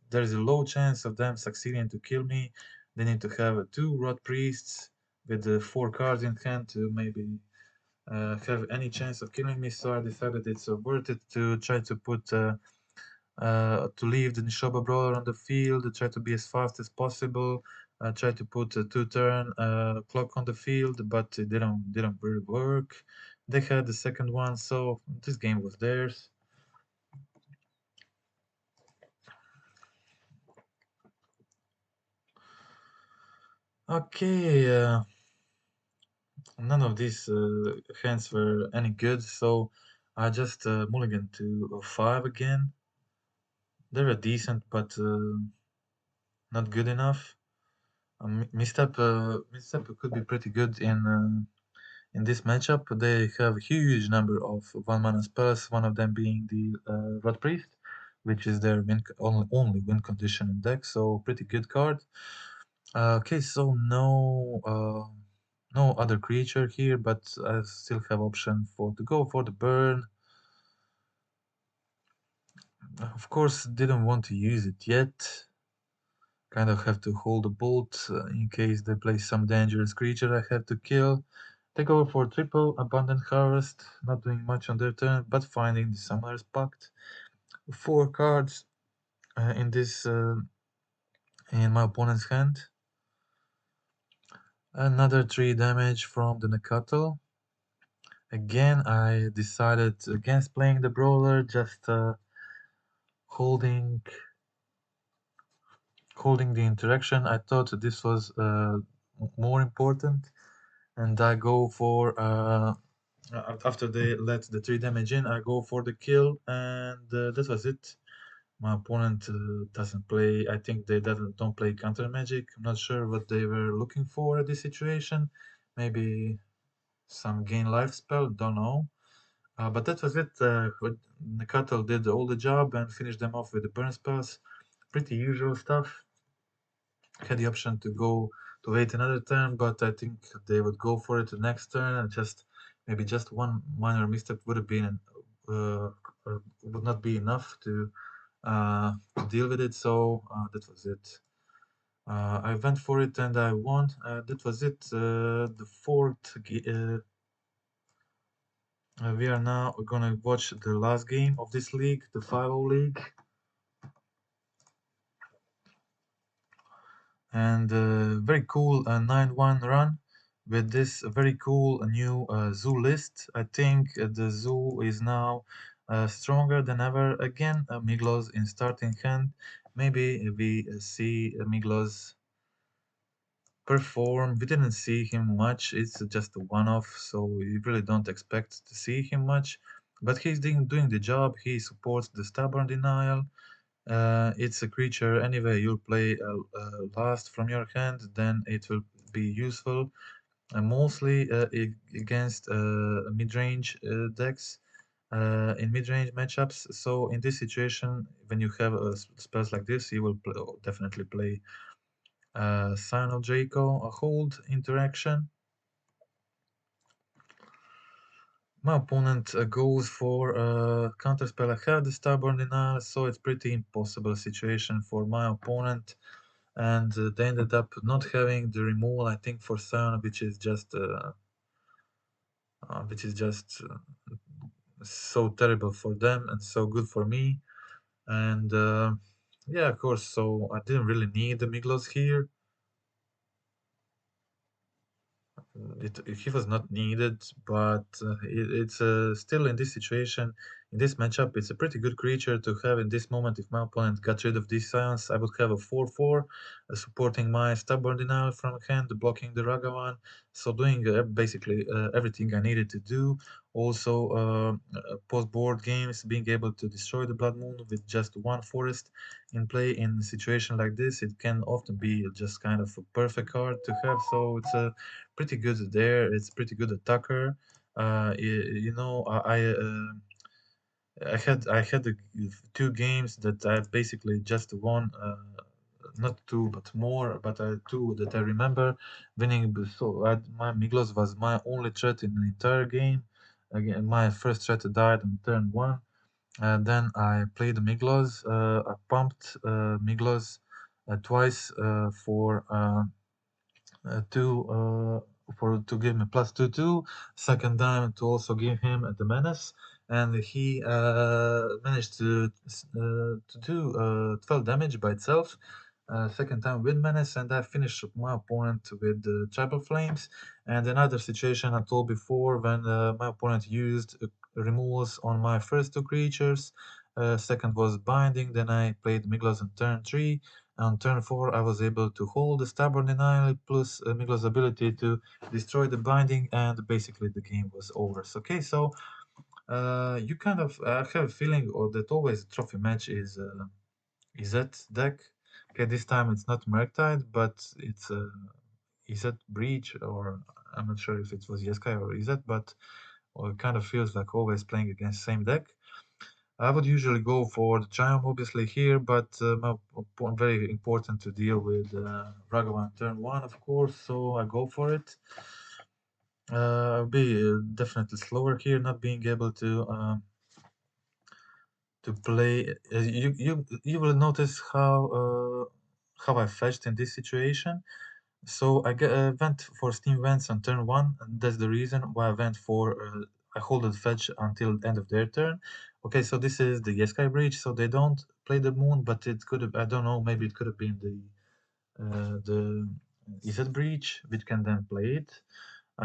there is a low chance of them succeeding to kill me. They need to have two Rod Priests with four cards in hand to maybe have any chance of killing me, so I decided it's worth it to try to to leave the Nishoba Brawler on the field, try to be as fast as possible, try to put a two-turn clock on the field, but it didn't really work. They had the second one, so this game was theirs. Okay, none of these hands were any good, so I just mulliganed to 5 again. They were decent, but not good enough. Misstep could be pretty good in this matchup. They have a huge number of one mana spells, one of them being the Rod Priest, which is their only win condition in deck, so pretty good card. Okay, so no other creature here, but I still have option for to go for the burn. Of course, didn't want to use it yet. Kind of have to hold a bolt in case they play some dangerous creature I have to kill. They go for triple Abundant Harvest, not doing much on their turn, but finding the Summoner's Pact. Four cards in this in my opponent's hand. Another 3 damage from the Nakato. Again, I decided against playing the Brawler, just holding holding the interaction. I thought this was more important, and I go for after they let the 3 damage in, I go for the kill, and that was it. My opponent doesn't play. I think they don't play counter magic. I'm not sure what they were looking for at this situation. Maybe some gain life spell. Don't know. But that was it. Nakato did all the job and finished them off with the burn spells. Pretty usual stuff. Had the option to go to wait another turn, but I think they would go for it the next turn, and just maybe just one minor misstep would have been uh, would not be enough to deal with it. So that was it. I went for it and I won. That was it. The fourth. We are now gonna watch the last game of this league, the 5-0 league. And very cool 9-1 run with this very cool new zoo list. I think the zoo is now stronger than ever. Again, Miglos in starting hand. Maybe we see Miglos perform. We didn't see him much. It's just a one-off, so you really don't expect to see him much. But he's doing the job. He supports the stubborn denial. It's a creature anyway. You'll play last from your hand, then it will be useful, mostly against mid-range decks. in mid-range matchups. So in this situation, when you have spells like this, you will definitely play Sign of Draco, a hold interaction. My opponent goes for counterspell. I have the Stubborn Denial, so it's pretty impossible situation for my opponent. And they ended up not having the removal, I think, for Sion, which is just so terrible for them and so good for me. And yeah, of course, so I didn't really need the Miglos here. He was not needed, but it's still in this situation, in this matchup, it's a pretty good creature to have in this moment. If my opponent got rid of this science, I would have a 4/4 supporting my Stubborn Denial from hand, blocking the Ragavan. So doing basically everything I needed to do. Also, post-board games, being able to destroy the Blood Moon with just one forest in play in a situation like this, it can often be just kind of a perfect card to have. So it's a pretty good there. It's pretty good attacker. You know, I had two games that I basically just won. Not two, but more, but two that I remember winning. So my Miglos was my only threat in the entire game. Again, my first threat died on turn one. Then I played Miglos. I pumped Miglos twice for to give me +2/2. Second time to also give him the menace, and he managed to do 12 damage by itself. Second time with menace, and I finished my opponent with the tribal flames. And another situation I told before, when my opponent used removals on my first two creatures. Second was binding. Then I played Miglos on turn 3. On turn 4, I was able to hold the Stubborn Denial plus Miglo's ability to destroy the binding, and basically the game was over. So, okay, so you kind of have a feeling or that always trophy match is that deck. Okay, this time it's not Murktide, but it's is that Breach, or I'm not sure if it was Yeskai or is that, but it kind of feels like always playing against same deck. I would usually go for the Triumph, obviously, here, but very important to deal with Ragavan turn 1, of course, so I go for it. I'll be definitely slower here, not being able to play. You will notice how I fetched in this situation. So went for Steam Vents on turn 1, and that's the reason why I went for I hold the fetch until the end of their turn. Okay, so this is the Yeskai Breach, so they don't play the moon, but it could have, I don't know, maybe it could have been the Izzet Breach, which can then play it.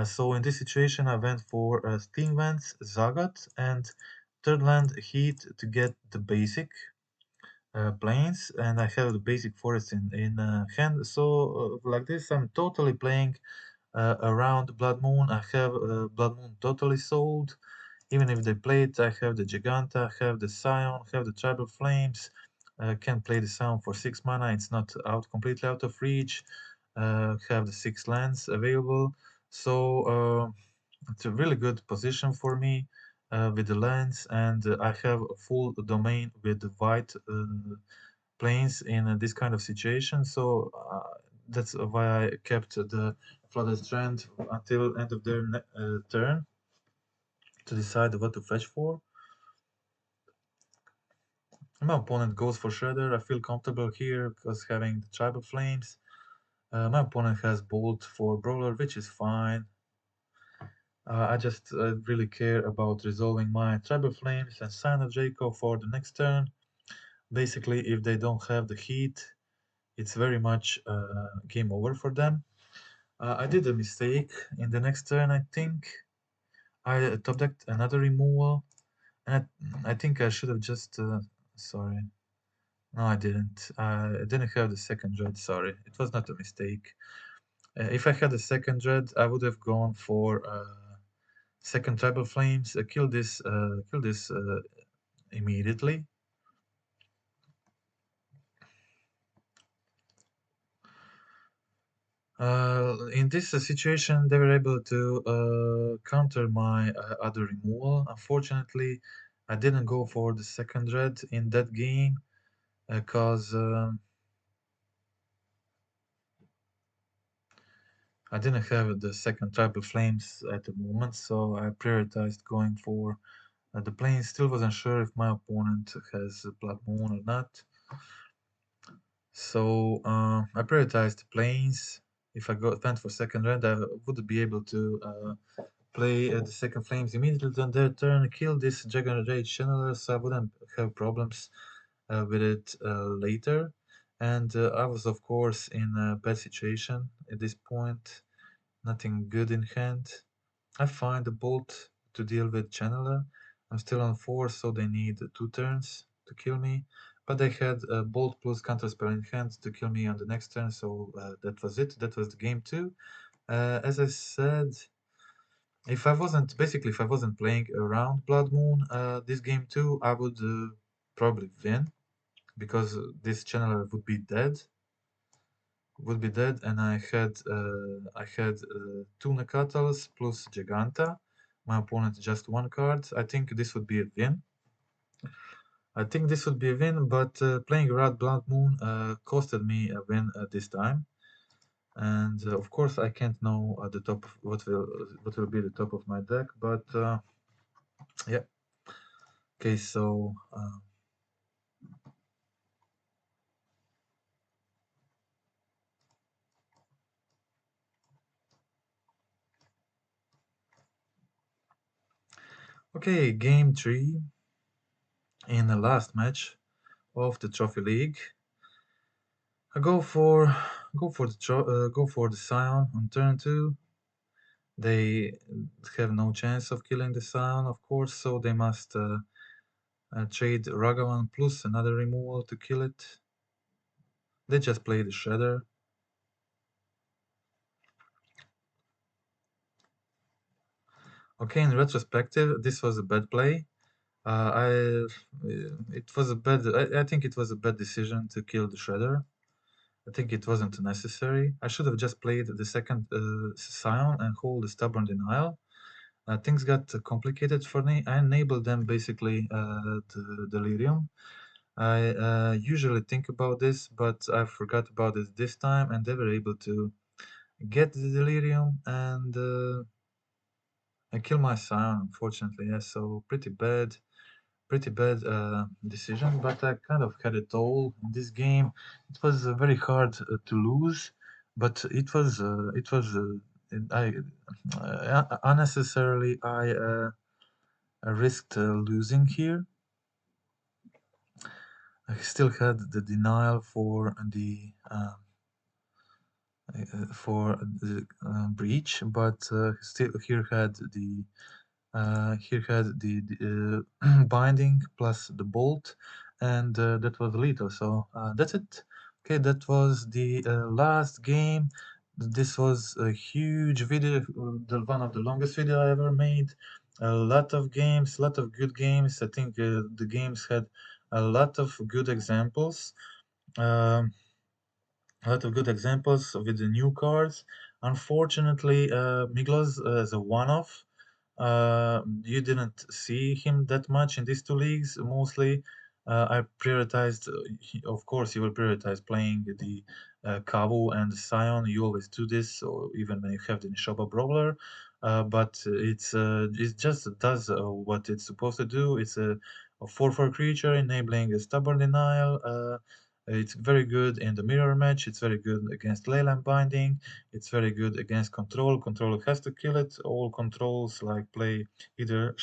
So in this situation, I went for Steam Vents, Zagat, and third land Heat to get the basic planes, and I have the basic forest in hand. So like this, I'm totally playing around Blood Moon. I have Blood Moon totally sold. Even if they play it, I have the Giganta, have the Scion, have the Tribal Flames. Can play the Scion for 6 mana. It's not out completely out of reach. Have the 6 lands available. So it's a really good position for me with the lands, and I have a full domain with the white planes in this kind of situation. So that's why I kept the Flooded Strand until end of their turn to decide what to fetch for. My opponent goes for Shredder. I feel comfortable here because having the Tribal Flames. My opponent has Bolt for Brawler, which is fine. I just really care about resolving my Tribal Flames and Sign of Jacob for the next turn. Basically, if they don't have the heat, it's very much game over for them. I did a mistake in the next turn, I think. I top decked another removal, and I think I should have just. Sorry. No, I didn't. I didn't have the second dread, sorry. It was not a mistake. If I had the second dread, I would have gone for second tribal flames, kill this immediately. In this situation, they were able to counter my other removal. Unfortunately, I didn't go for the second red in that game because I didn't have the second tribal flames at the moment, so I prioritized going for the plane. Still wasn't sure if my opponent has Blood Moon or not. So I prioritized the planes. If I went for second red, I would be able to play the second flames immediately on their turn, kill this Dragon Rage Channeler, so I wouldn't have problems with it later. And I was, of course, in a bad situation at this point. Nothing good in hand. I find a bolt to deal with Channeler. I'm still on 4, so they need 2 turns to kill me. But they had a bolt plus counterspell in hand to kill me on the next turn, so that was it. That was the game 2. As I said, if I wasn't playing around Blood Moon, this game 2, I would probably win because this channeler would be dead, and I had 2 Nakatals plus Giganta. My opponent just 1 card. I think this would be a win. But playing around Blood Moon costed me a win this time. And of course, I can't know at the top of what will be the top of my deck, but yeah. Okay, so okay, game 3 in the last match of the Trophy League. I go for the Scion on turn 2. They have no chance of killing the Scion, of course, so they must trade Ragavan plus another removal to kill it. They just play the Shredder. Okay, in retrospective, this was a bad play. I think it was a bad decision to kill the Shredder. I think it wasn't necessary. I should have just played the second Scion and hold the Stubborn Denial. Things got complicated for me. I enabled them basically the Delirium. I usually think about this, but I forgot about it this time, and they were able to get the Delirium and kill my Scion, unfortunately. Yeah, so pretty bad decision, but I kind of had it all in this game. It was very hard to lose, but I unnecessarily I risked losing here. I still had the denial for the breach, but still here had the binding plus the bolt, and that was lethal. So that's it. Okay, that was the last game. This was a huge video, one of the longest video I ever made. A lot of games, lot of good games. I think the games had a lot of good examples. Um, a lot of good examples with the new cards. Unfortunately, Miglos is a one-off. You didn't see him that much in these 2 leagues. Mostly, I prioritized. Of course, you will prioritize playing the Kavu and Scion. You always do this, or even when you have the Nishoba Brawler. But it just does what it's supposed to do. It's a 4/4 creature enabling a Stubborn Denial. It's very good in the mirror match. It's very good against Leyline Binding. It's very good against Control. Control has to kill it. All controls like play either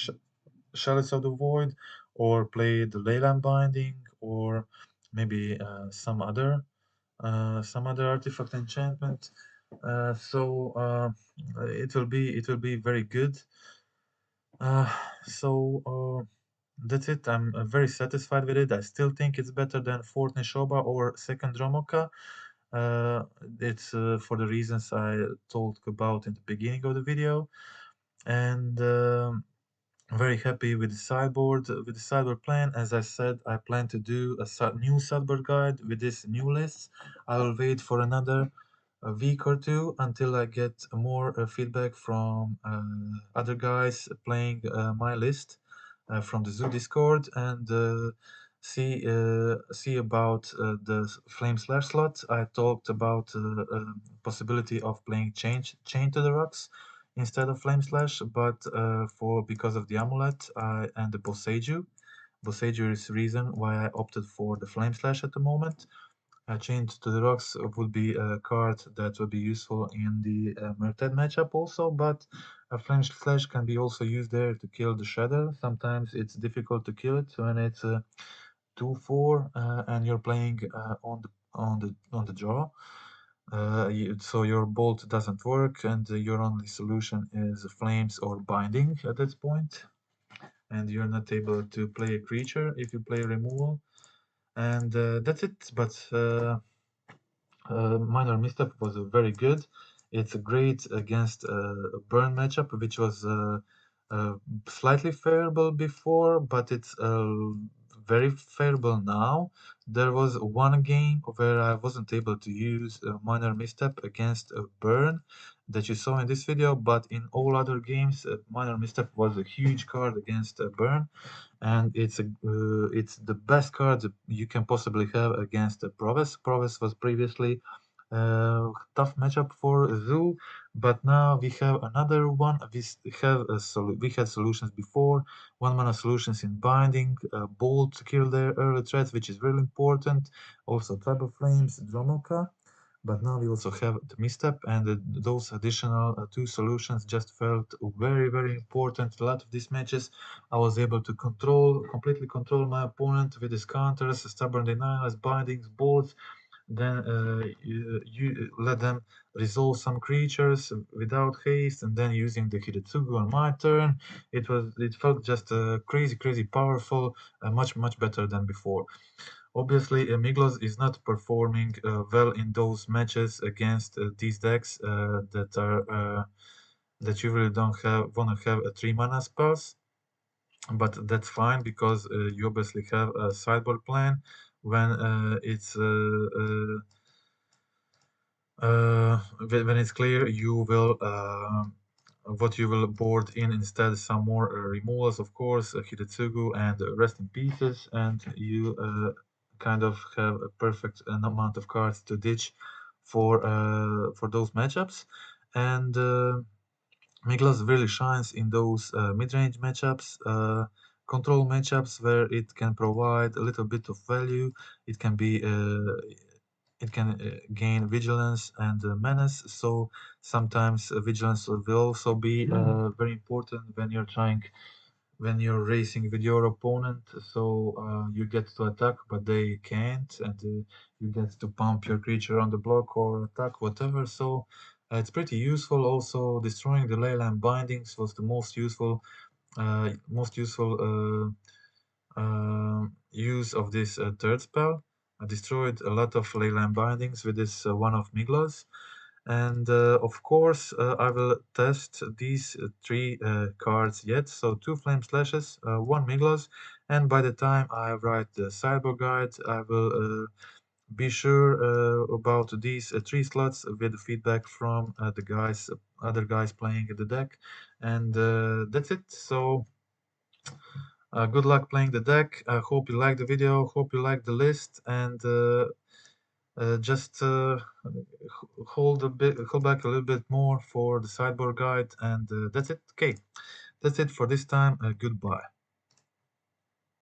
Chalice of the Void or play the Leyline Binding or maybe some other artifact enchantment. It will be very good. Uh, so that's it. I'm very satisfied with it. I still think it's better than fourth Nishoba or second Dromoka. It's for the reasons I talked about in the beginning of the video, and very happy with the sideboard plan. As I said, I plan to do a new sideboard guide with this new list. I will wait for another a week or two until I get more feedback from other guys playing my list from the Zoo Discord, and see about the Flame Slash slot. I talked about possibility of playing Chain to the Rocks instead of Flame Slash, but for because of the amulet and the Boseiju is the reason why I opted for the Flame Slash at the moment. Chained to the Rocks would be a card that would be useful in the Murted matchup also, but a Flame Slash can be also used there to kill the Shredder. Sometimes it's difficult to kill it when it's 2/4 and you're playing on the draw. So your bolt doesn't work, and your only solution is flames or binding at this point, and you're not able to play a creature if you play removal, and that's it. But Minor Misstep was very good. It's great against a burn matchup, which was slightly favorable before, but it's very favorable now. There was one game where I wasn't able to use a Minor Misstep against a burn that you saw in this video, but in all other games, Minor Misstep was a huge card against a burn, and it's the best card that you can possibly have against a Proves. Proves was previously tough matchup for Zoo, but now we have another one. We had solutions before, 1 mana solutions in binding, bolt to kill their early threats, which is really important. Also Tribal Flames, Dromoka. But now we also have the misstep, and those additional two solutions just felt very, very important. A lot of these matches, I was able to completely control my opponent with his counters, stubborn denials, bindings, bolts. Then you let them resolve some creatures without haste, and then using the Hidetsugu on my turn. It felt just crazy powerful, much better than before. Obviously, Miglos is not performing well in those matches against these decks that you really don't want to have a 3 mana spells, but that's fine because you obviously have a sideboard plan when when it's clear. You will what you will board in instead some more removals, of course, Hidetsugu and Rest in Pieces, and you kind of have a perfect amount of cards to ditch for those matchups. And Miglos really shines in those mid-range matchups, control matchups where it can provide a little bit of value. It can be it can gain vigilance and menace. So sometimes vigilance will also be very important when you're racing with your opponent. So you get to attack, but they can't, and you get to pump your creature on the block or attack, whatever. So it's pretty useful. Also, destroying the leyline bindings was the most useful use of this third spell. I destroyed a lot of leyline bindings with this one of Miglos. And of course, I will test these three cards yet. So 2 Flame Slashes, 1 Miglos, and by the time I write the sideboard guide, I will be sure about these 3 slots with feedback from other guys playing the deck. And that's it. So good luck playing the deck. I hope you like the video, hope you like the list, and just hold back a little bit more for the sideboard guide, and that's it. Okay, that's it for this time. Goodbye.